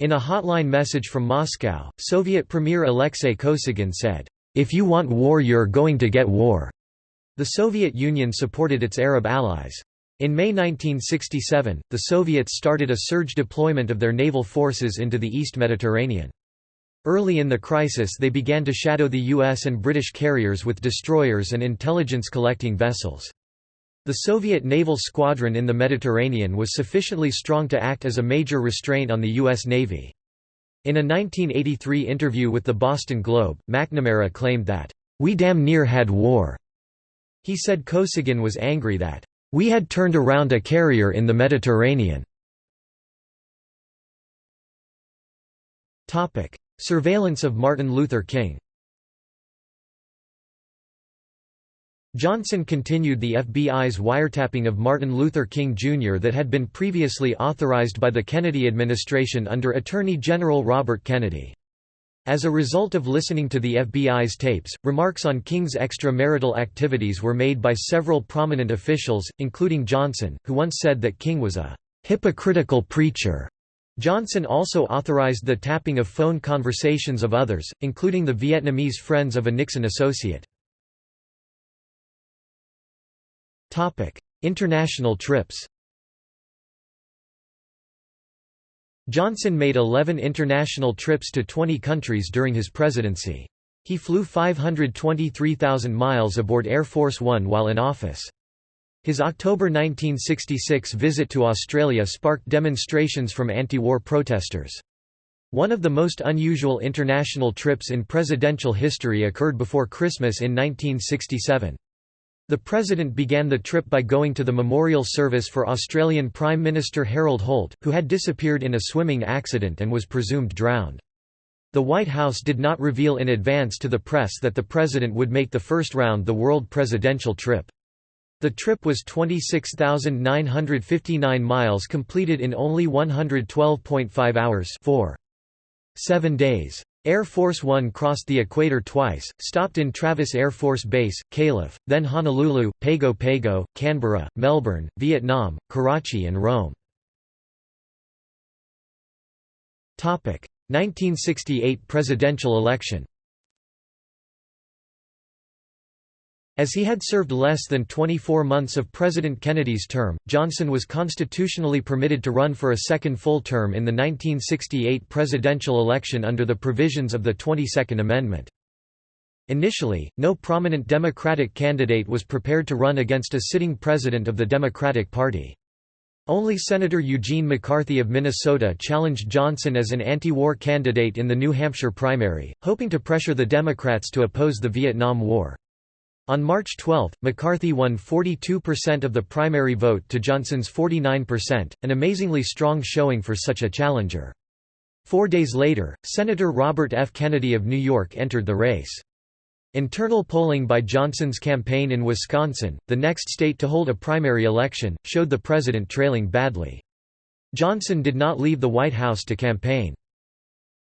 In a hotline message from Moscow, Soviet Premier Alexei Kosygin said, "If you want war, you're going to get war." The Soviet Union supported its Arab allies. In May 1967, the Soviets started a surge deployment of their naval forces into the East Mediterranean. Early in the crisis they began to shadow the US and British carriers with destroyers and intelligence-collecting vessels. The Soviet naval squadron in the Mediterranean was sufficiently strong to act as a major restraint on the US Navy. In a 1983 interview with the Boston Globe, McNamara claimed that, "We damn near had war." He said Kosygin was angry that we had turned around a carrier in the Mediterranean. Surveillance of Martin Luther King. Johnson continued the FBI's wiretapping of Martin Luther King Jr. that had been previously authorized by the Kennedy administration under Attorney General Robert Kennedy. As a result of listening to the FBI's tapes, remarks on King's extramarital activities were made by several prominent officials, including Johnson, who once said that King was a hypocritical preacher. Johnson also authorized the tapping of phone conversations of others, including the Vietnamese friends of a Nixon associate. International trips. Johnson made 11 international trips to 20 countries during his presidency. He flew 523,000 miles aboard Air Force One while in office. His October 1966 visit to Australia sparked demonstrations from anti-war protesters. One of the most unusual international trips in presidential history occurred before Christmas in 1967. The President began the trip by going to the memorial service for Australian Prime Minister Harold Holt, who had disappeared in a swimming accident and was presumed drowned. The White House did not reveal in advance to the press that the President would make the first round the world presidential trip. The trip was 26,959 miles completed in only 112.5 hours 7 days. Air Force One crossed the equator twice, stopped in Travis Air Force Base, Calif., then Honolulu, Pago Pago, Canberra, Melbourne, Vietnam, Karachi and Rome. 1968 presidential election. As he had served less than 24 months of President Kennedy's term, Johnson was constitutionally permitted to run for a second full term in the 1968 presidential election under the provisions of the 22nd Amendment. Initially, no prominent Democratic candidate was prepared to run against a sitting president of the Democratic Party. Only Senator Eugene McCarthy of Minnesota challenged Johnson as an anti-war candidate in the New Hampshire primary, hoping to pressure the Democrats to oppose the Vietnam War. On March 12, McCarthy won 42% of the primary vote to Johnson's 49%, an amazingly strong showing for such a challenger. 4 days later, Senator Robert F. Kennedy of New York entered the race. Internal polling by Johnson's campaign in Wisconsin, the next state to hold a primary election, showed the president trailing badly. Johnson did not leave the White House to campaign.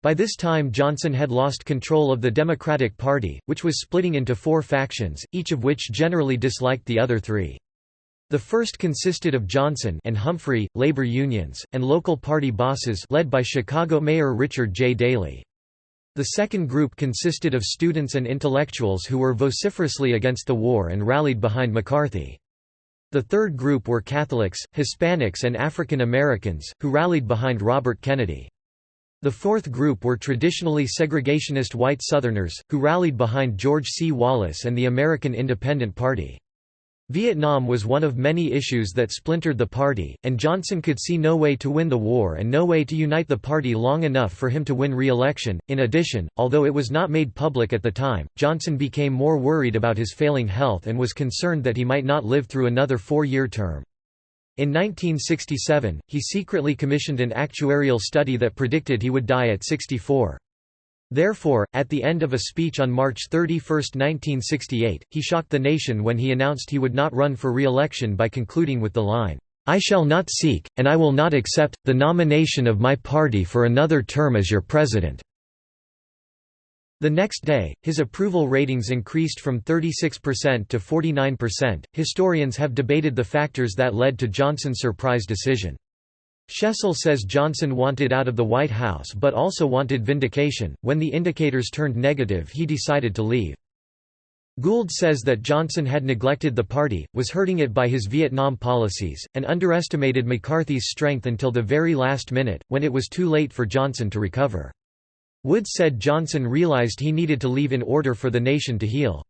By this time Johnson had lost control of the Democratic Party, which was splitting into 4 factions, each of which generally disliked the other 3. The first consisted of Johnson and Humphrey, labor unions, and local party bosses led by Chicago Mayor Richard J. Daley. The second group consisted of students and intellectuals who were vociferously against the war and rallied behind McCarthy. The third group were Catholics, Hispanics and African Americans, who rallied behind Robert Kennedy. The fourth group were traditionally segregationist white Southerners, who rallied behind George C. Wallace and the American Independent Party. Vietnam was one of many issues that splintered the party, and Johnson could see no way to win the war and no way to unite the party long enough for him to win re-election. In addition, although it was not made public at the time, Johnson became more worried about his failing health and was concerned that he might not live through another 4-year term. In 1967, he secretly commissioned an actuarial study that predicted he would die at 64. Therefore, at the end of a speech on March 31, 1968, he shocked the nation when he announced he would not run for re-election by concluding with the line, "I shall not seek, and I will not accept, the nomination of my party for another term as your president." The next day, his approval ratings increased from 36% to 49%. Historians have debated the factors that led to Johnson's surprise decision. Schessel says Johnson wanted out of the White House but also wanted vindication. When the indicators turned negative, he decided to leave. Gould says that Johnson had neglected the party, was hurting it by his Vietnam policies, and underestimated McCarthy's strength until the very last minute, when it was too late for Johnson to recover. Wood said Johnson realized he needed to leave in order for the nation to heal.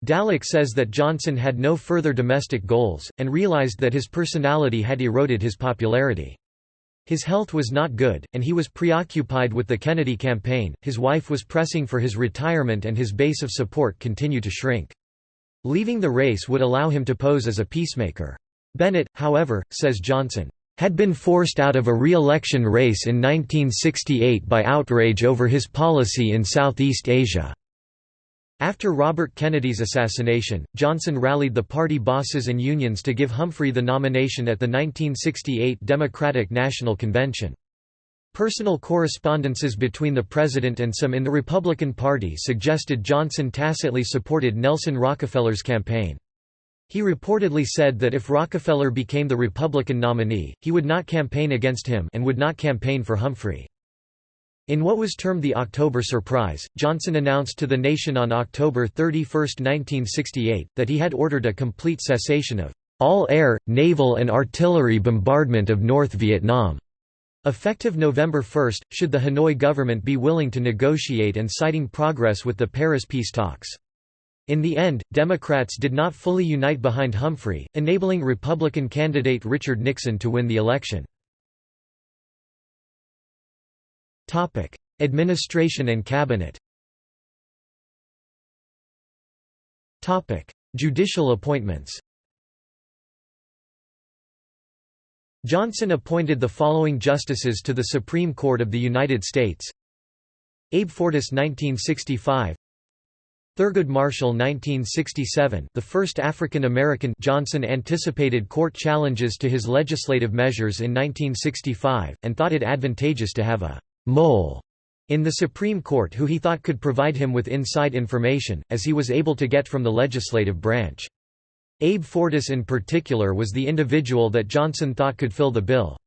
Dalek says that Johnson had no further domestic goals, and realized that his personality had eroded his popularity. His health was not good, and he was preoccupied with the Kennedy campaign. His wife was pressing for his retirement, and his base of support continued to shrink. Leaving the race would allow him to pose as a peacemaker. Bennett, however, says Johnson had been forced out of a re-election race in 1968 by outrage over his policy in Southeast Asia. After Robert Kennedy's assassination, Johnson rallied the party bosses and unions to give Humphrey the nomination at the 1968 Democratic National Convention. Personal correspondences between the president and some in the Republican Party suggested Johnson tacitly supported Nelson Rockefeller's campaign. He reportedly said that if Rockefeller became the Republican nominee, he would not campaign against him and would not campaign for Humphrey. In what was termed the October Surprise, Johnson announced to the nation on October 31, 1968, that he had ordered a complete cessation of all air, naval and artillery bombardment of North Vietnam, effective November 1, should the Hanoi government be willing to negotiate, and citing progress with the Paris peace talks. In the end, Democrats did not fully unite behind Humphrey, enabling Republican candidate Richard Nixon to win the election. Administration and cabinet. Judicial appointments. Johnson appointed the following justices to the Supreme Court of the United States: Abe Fortas 1965, Thurgood Marshall 1967, the first African American. Johnson anticipated court challenges to his legislative measures in 1965, and thought it advantageous to have a «mole» in the Supreme Court who he thought could provide him with inside information, as he was able to get from the legislative branch. Abe Fortas in particular was the individual that Johnson thought could fill the bill.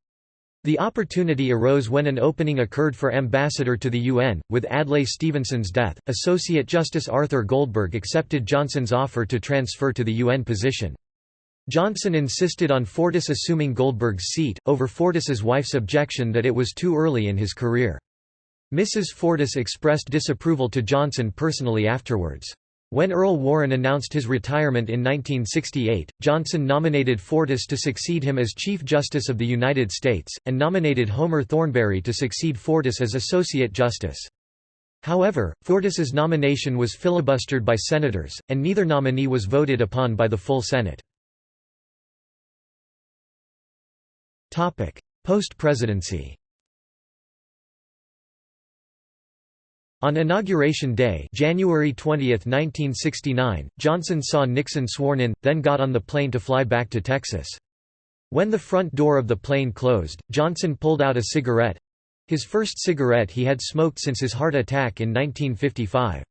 The opportunity arose when an opening occurred for ambassador to the UN. With Adlai Stevenson's death, Associate Justice Arthur Goldberg accepted Johnson's offer to transfer to the UN position. Johnson insisted on Fortas assuming Goldberg's seat, over Fortas's wife's objection that it was too early in his career. Mrs. Fortas expressed disapproval to Johnson personally afterwards. When Earl Warren announced his retirement in 1968, Johnson nominated Fortas to succeed him as Chief Justice of the United States, and nominated Homer Thornberry to succeed Fortas as Associate Justice. However, Fortas's nomination was filibustered by senators, and neither nominee was voted upon by the full Senate. Post-presidency. On Inauguration Day, January 20, 1969, Johnson saw Nixon sworn in, then got on the plane to fly back to Texas. When the front door of the plane closed, Johnson pulled out a cigarette—his first cigarette he had smoked since his heart attack in 1955.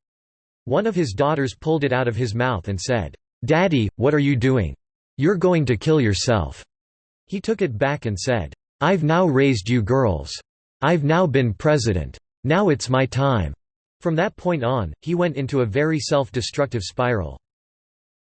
One of his daughters pulled it out of his mouth and said, "Daddy, what are you doing? You're going to kill yourself." He took it back and said, "I've now raised you girls. I've now been president. Now it's my time." From that point on, he went into a very self-destructive spiral.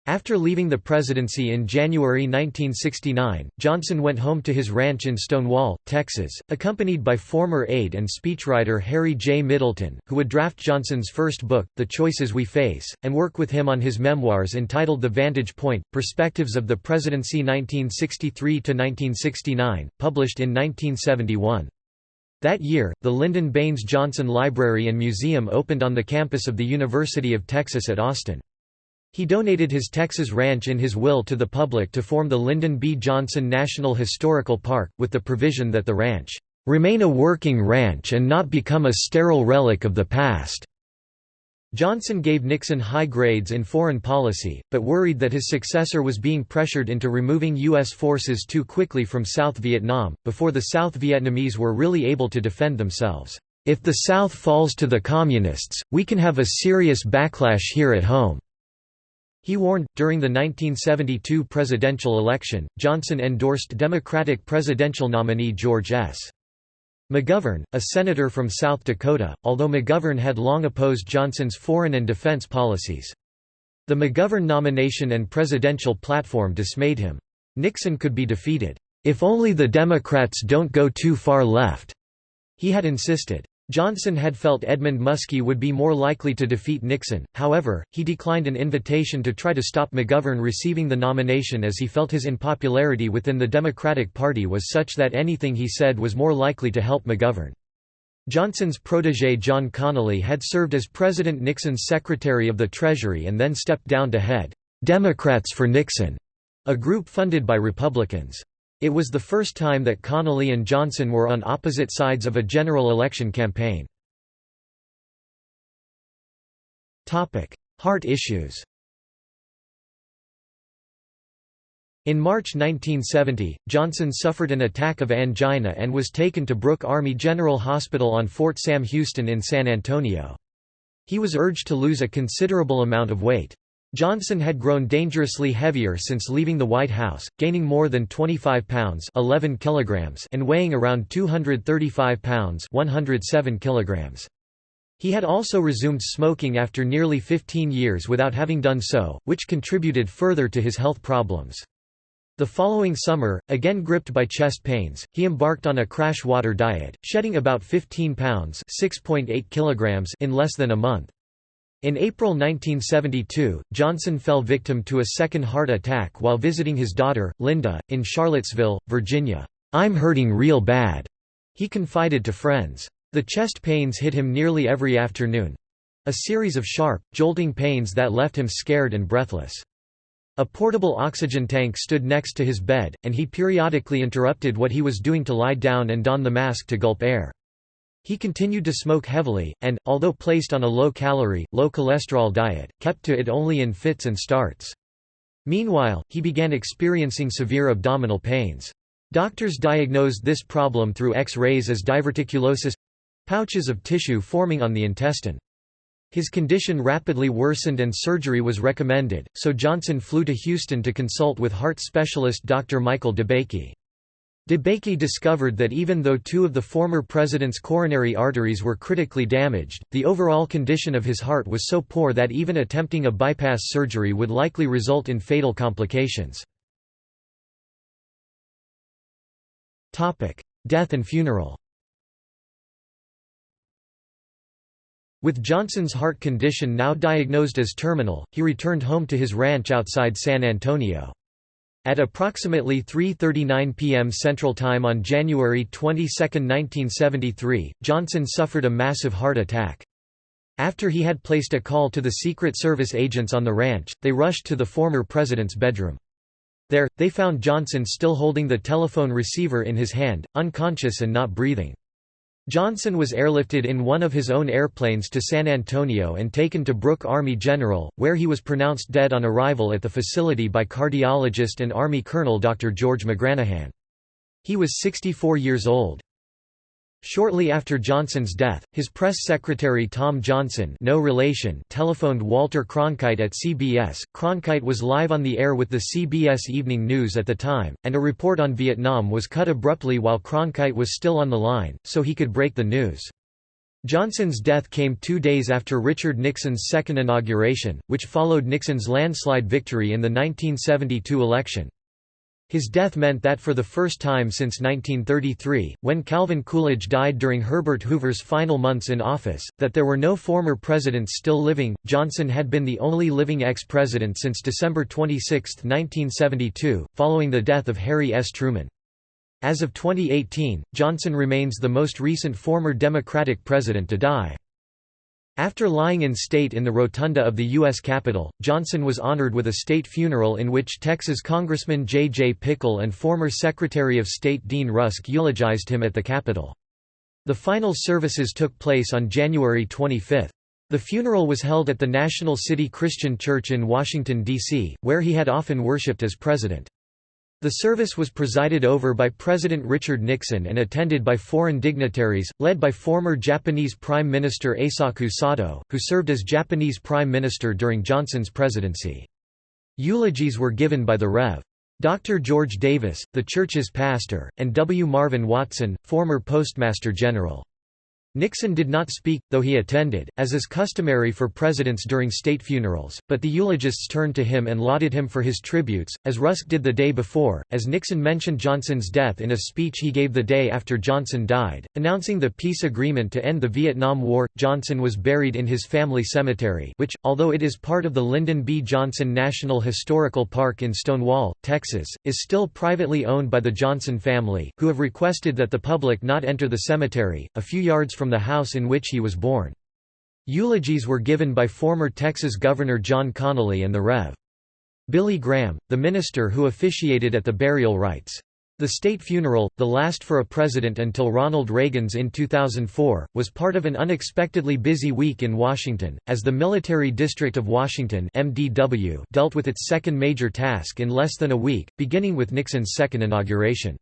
After leaving the presidency in January 1969, Johnson went home to his ranch in Stonewall, Texas, accompanied by former aide and speechwriter Harry J. Middleton, who would draft Johnson's first book, The Choices We Face, and work with him on his memoirs entitled The Vantage Point, Perspectives of the Presidency 1963–1969, published in 1971. That year, the Lyndon B. Johnson Library and Museum opened on the campus of the University of Texas at Austin. He donated his Texas ranch in his will to the public to form the Lyndon B. Johnson National Historical Park, with the provision that the ranch remain a working ranch and not become a sterile relic of the past. Johnson gave Nixon high grades in foreign policy, but worried that his successor was being pressured into removing U.S. forces too quickly from South Vietnam, before the South Vietnamese were really able to defend themselves. "If the South falls to the Communists, we can have a serious backlash here at home," he warned. During the 1972 presidential election, Johnson endorsed Democratic presidential nominee George S. McGovern, a senator from South Dakota, although McGovern had long opposed Johnson's foreign and defense policies. The McGovern nomination and presidential platform dismayed him. Nixon could be defeated, "if only the Democrats don't go too far left," he had insisted. Johnson had felt Edmund Muskie would be more likely to defeat Nixon, however, he declined an invitation to try to stop McGovern receiving the nomination as he felt his unpopularity within the Democratic Party was such that anything he said was more likely to help McGovern. Johnson's protégé John Connally had served as President Nixon's Secretary of the Treasury and then stepped down to head Democrats for Nixon, a group funded by Republicans. It was the first time that Connally and Johnson were on opposite sides of a general election campaign. Heart issues. In March 1970, Johnson suffered an attack of angina and was taken to Brooke Army General Hospital on Fort Sam Houston in San Antonio. He was urged to lose a considerable amount of weight. Johnson had grown dangerously heavier since leaving the White House, gaining more than 25 pounds 11 kilograms and weighing around 235 pounds 107 kilograms. He had also resumed smoking after nearly 15 years without having done so, which contributed further to his health problems. The following summer, again gripped by chest pains, he embarked on a crash water diet, shedding about 15 pounds 6.8 kilograms in less than a month. In April 1972, Johnson fell victim to a second heart attack while visiting his daughter, Linda, in Charlottesville, Virginia. "I'm hurting real bad," he confided to friends. The chest pains hit him nearly every afternoon—a series of sharp, jolting pains that left him scared and breathless. A portable oxygen tank stood next to his bed, and he periodically interrupted what he was doing to lie down and don the mask to gulp air. He continued to smoke heavily, and, although placed on a low-calorie, low-cholesterol diet, kept to it only in fits and starts. Meanwhile, he began experiencing severe abdominal pains. Doctors diagnosed this problem through X-rays as diverticulosis—pouches of tissue forming on the intestine. His condition rapidly worsened and surgery was recommended, so Johnson flew to Houston to consult with heart specialist Dr. Michael DeBakey. DeBakey discovered that even though two of the former president's coronary arteries were critically damaged, the overall condition of his heart was so poor that even attempting a bypass surgery would likely result in fatal complications. Death and funeral. With Johnson's heart condition now diagnosed as terminal, he returned home to his ranch outside San Antonio. At approximately 3:39 p.m. Central Time on January 22, 1973, Johnson suffered a massive heart attack. After he had placed a call to the Secret Service agents on the ranch, they rushed to the former president's bedroom. There, they found Johnson still holding the telephone receiver in his hand, unconscious and not breathing. Johnson was airlifted in one of his own airplanes to San Antonio and taken to Brooke Army General, where he was pronounced dead on arrival at the facility by cardiologist and Army Colonel Dr. George McGranahan. He was 64 years old. Shortly after Johnson's death, his press secretary Tom Johnson, no relation, telephoned Walter Cronkite at CBS. Cronkite was live on the air with the CBS Evening News at the time, and a report on Vietnam was cut abruptly while Cronkite was still on the line, so he could break the news. Johnson's death came 2 days after Richard Nixon's second inauguration, which followed Nixon's landslide victory in the 1972 election. His death meant that for the first time since 1933, when Calvin Coolidge died during Herbert Hoover's final months in office, that there were no former presidents still living. Johnson had been the only living ex-president since December 26, 1972, following the death of Harry S. Truman. As of 2018, Johnson remains the most recent former Democratic president to die. After lying in state in the rotunda of the U.S. Capitol, Johnson was honored with a state funeral in which Texas Congressman J.J. Pickle and former Secretary of State Dean Rusk eulogized him at the Capitol. The final services took place on January 25. The funeral was held at the National City Christian Church in Washington, D.C., where he had often worshipped as president. The service was presided over by President Richard Nixon and attended by foreign dignitaries, led by former Japanese Prime Minister Eisaku Sato, who served as Japanese Prime Minister during Johnson's presidency. Eulogies were given by the Rev. Dr. George Davis, the church's pastor, and W. Marvin Watson, former Postmaster General. Nixon did not speak, though he attended, as is customary for presidents during state funerals, but the eulogists turned to him and lauded him for his tributes, as Rusk did the day before, as Nixon mentioned Johnson's death in a speech he gave the day after Johnson died, announcing the peace agreement to end the Vietnam War. Johnson was buried in his family cemetery, which, although it is part of the Lyndon B. Johnson National Historical Park in Stonewall, Texas, is still privately owned by the Johnson family, who have requested that the public not enter the cemetery, a few yards from the house in which he was born. Eulogies were given by former Texas Governor John Connally and the Rev. Billy Graham, the minister who officiated at the burial rites. The state funeral, the last for a president until Ronald Reagan's in 2004, was part of an unexpectedly busy week in Washington, as the Military District of Washington (MDW) dealt with its second major task in less than a week, beginning with Nixon's second inauguration.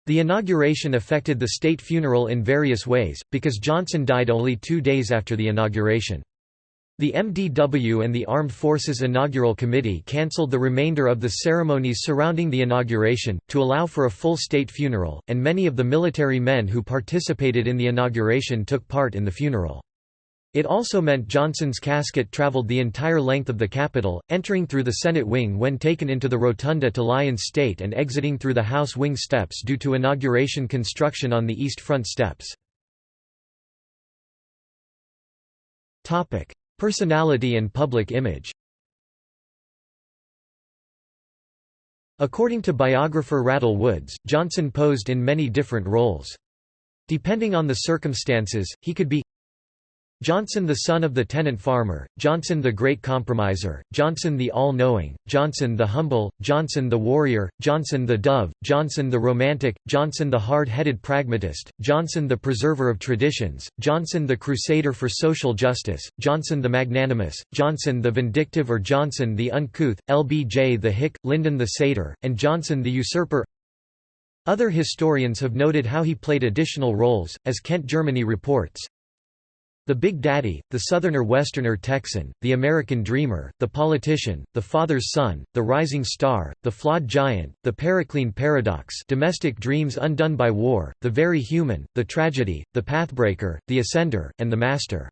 The inauguration affected the state funeral in various ways, because Johnson died only 2 days after the inauguration. The MDW and the Armed Forces Inaugural Committee cancelled the remainder of the ceremonies surrounding the inauguration, to allow for a full state funeral, and many of the military men who participated in the inauguration took part in the funeral. It also meant Johnson's casket traveled the entire length of the Capitol, entering through the Senate wing when taken into the rotunda to lie in state and exiting through the House wing steps due to inauguration construction on the east front steps. Personality and public image. According to biographer Rattle Woods, Johnson posed in many different roles. Depending on the circumstances, he could be Johnson the son of the tenant farmer, Johnson the great compromiser, Johnson the all-knowing, Johnson the humble, Johnson the warrior, Johnson the dove, Johnson the romantic, Johnson the hard-headed pragmatist, Johnson the preserver of traditions, Johnson the crusader for social justice, Johnson the magnanimous, Johnson the vindictive or Johnson the uncouth, LBJ the hick, Lyndon the satyr, and Johnson the usurper. Other historians have noted how he played additional roles, as Kent Germany reports. The Big Daddy, the Southerner Westerner Texan, the American Dreamer, the Politician, the Father's Son, the Rising Star, the Flawed Giant, the Periclean Paradox, Domestic Dreams Undone by War, the Very Human, the Tragedy, the Pathbreaker, the Ascender, and the Master.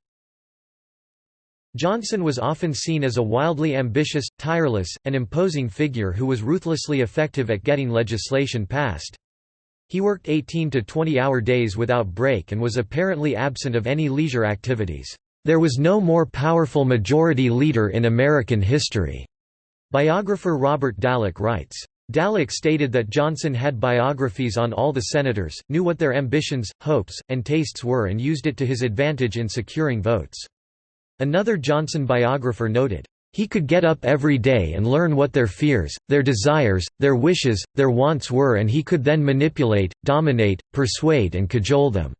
Johnson was often seen as a wildly ambitious, tireless, and imposing figure who was ruthlessly effective at getting legislation passed. He worked 18 to 20-hour days without break and was apparently absent of any leisure activities. "There was no more powerful majority leader in American history," biographer Robert Dallek writes. Dallek stated that Johnson had biographies on all the senators, knew what their ambitions, hopes, and tastes were and used it to his advantage in securing votes. Another Johnson biographer noted, "He could get up every day and learn what their fears, their desires, their wishes, their wants were, and he could then manipulate, dominate, persuade and cajole them."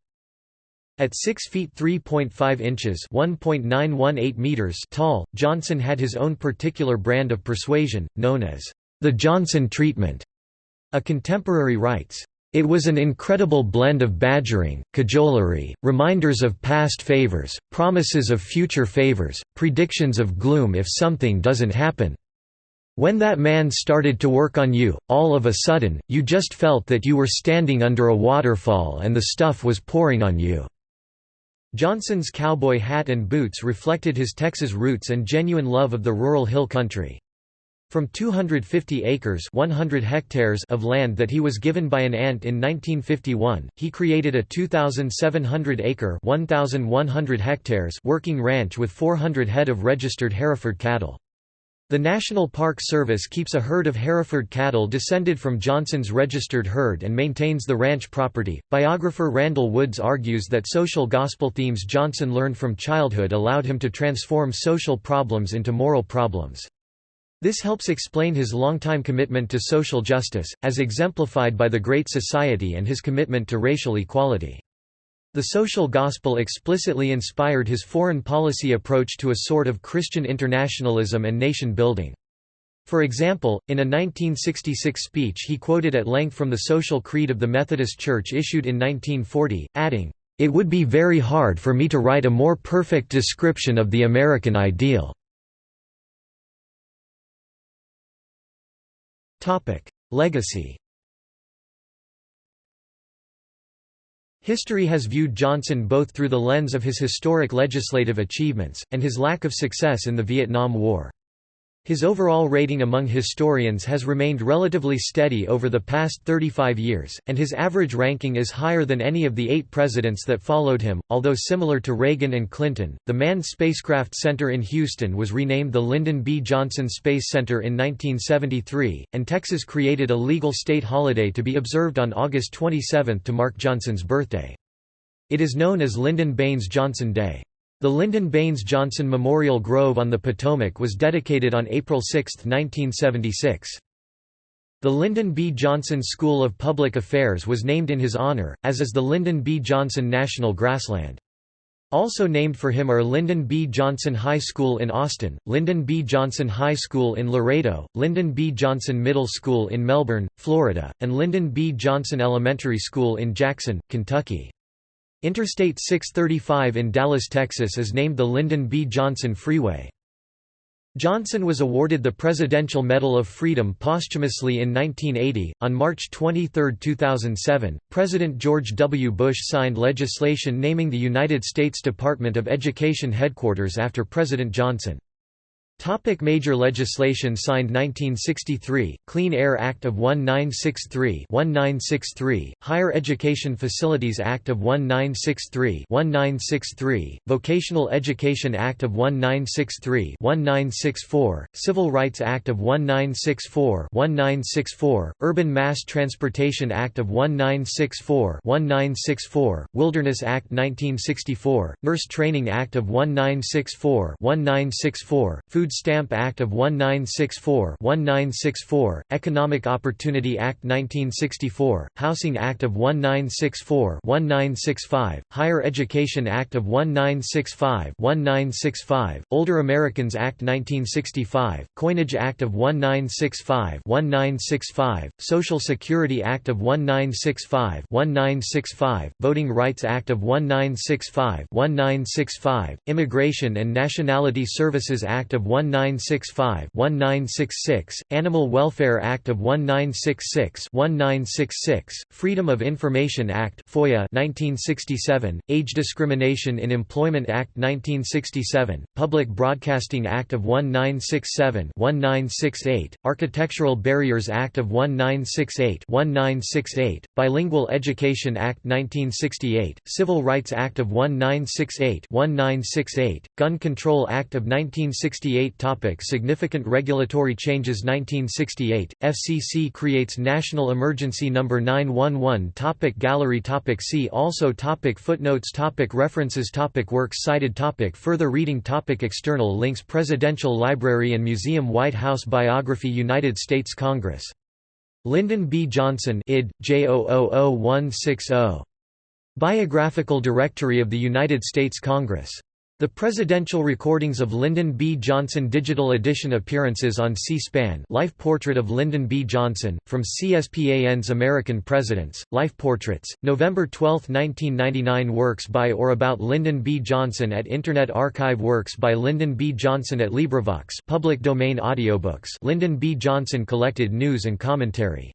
At 6 feet 3.5 inches (1.918 meters) tall, Johnson had his own particular brand of persuasion, known as the Johnson treatment. A contemporary writes, "It was an incredible blend of badgering, cajolery, reminders of past favors, promises of future favors, predictions of gloom if something doesn't happen. When that man started to work on you, all of a sudden, you just felt that you were standing under a waterfall and the stuff was pouring on you." Johnson's cowboy hat and boots reflected his Texas roots and genuine love of the rural hill country. From 250 acres 100 hectares of land that he was given by an aunt in 1951, he created a 2,700-acre 1,100 hectares working ranch with 400 head of registered Hereford cattle. The National Park Service keeps a herd of Hereford cattle descended from Johnson's registered herd and maintains the ranch property. Biographer Randall Woods argues that social gospel themes Johnson learned from childhood allowed him to transform social problems into moral problems. This helps explain his longtime commitment to social justice, as exemplified by the Great Society and his commitment to racial equality. The social gospel explicitly inspired his foreign policy approach to a sort of Christian internationalism and nation-building. For example, in a 1966 speech he quoted at length from the Social Creed of the Methodist Church issued in 1940, adding, "It would be very hard for me to write a more perfect description of the American ideal." Legacy. History has viewed Johnson both through the lens of his historic legislative achievements, and his lack of success in the Vietnam War. His overall rating among historians has remained relatively steady over the past 35 years, and his average ranking is higher than any of the 8 presidents that followed him. Although similar to Reagan and Clinton, the Manned Spacecraft Center in Houston was renamed the Lyndon B. Johnson Space Center in 1973, and Texas created a legal state holiday to be observed on August 27 to mark Johnson's birthday. It is known as Lyndon Baines Johnson Day. The Lyndon Baines Johnson Memorial Grove on the Potomac was dedicated on April 6, 1976. The Lyndon B. Johnson School of Public Affairs was named in his honor, as is the Lyndon B. Johnson National Grassland. Also named for him are Lyndon B. Johnson High School in Austin, Lyndon B. Johnson High School in Laredo, Lyndon B. Johnson Middle School in Melbourne, Florida, and Lyndon B. Johnson Elementary School in Jackson, Kentucky. Interstate 635 in Dallas, Texas is named the Lyndon B. Johnson Freeway. Johnson was awarded the Presidential Medal of Freedom posthumously in 1980. On March 23, 2007, President George W. Bush signed legislation naming the United States Department of Education headquarters after President Johnson. Major legislation signed 1963, Clean Air Act of 1963, Higher Education Facilities Act of 1963, Vocational Education Act of 1963, Civil Rights Act of 1964, Urban Mass Transportation Act of 1964, Wilderness Act 1964, Nurse Training Act of 1964, Food Food Stamp Act of 1964 Economic Opportunity Act 1964, Housing Act of 1965 Higher Education Act of 1965 Older Americans Act 1965, Coinage Act of 1965 Social Security Act of 1965 Voting Rights Act of 1965 Immigration and Nationality Services Act of 1965 Animal Welfare Act of 1966 Freedom of Information Act FOIA 1967, Age Discrimination in Employment Act 1967, Public Broadcasting Act of 1968, Architectural Barriers Act of 1968 Bilingual Education Act 1968, Civil Rights Act of 1968 Gun Control Act of 1968 Topic Significant regulatory changes 1968, FCC creates National Emergency No. 911 Topic Gallery Topic See also Topic Footnotes Topic References Topic Works cited Topic Further reading Topic External links Presidential Library and Museum White House Biography United States Congress. Lyndon B. Johnson id. J000160. Biographical Directory of the United States Congress. The Presidential Recordings of Lyndon B. Johnson Digital Edition Appearances on C-SPAN Life Portrait of Lyndon B. Johnson, from CSPAN's American Presidents, Life Portraits, November 12, 1999 Works by or about Lyndon B. Johnson at Internet Archive Works by Lyndon B. Johnson at LibriVox public domain audiobooks Lyndon B. Johnson collected news and commentary.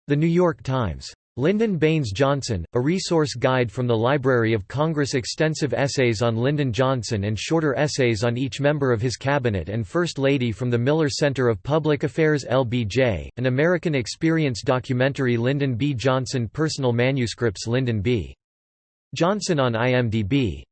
The New York Times. Lyndon Baines Johnson, a resource guide from the Library of Congress. Extensive essays on Lyndon Johnson and shorter essays on each member of his cabinet and First Lady from the Miller Center of Public Affairs. LBJ, an American Experience documentary. Lyndon B. Johnson Personal manuscripts. Lyndon B. Johnson on IMDb.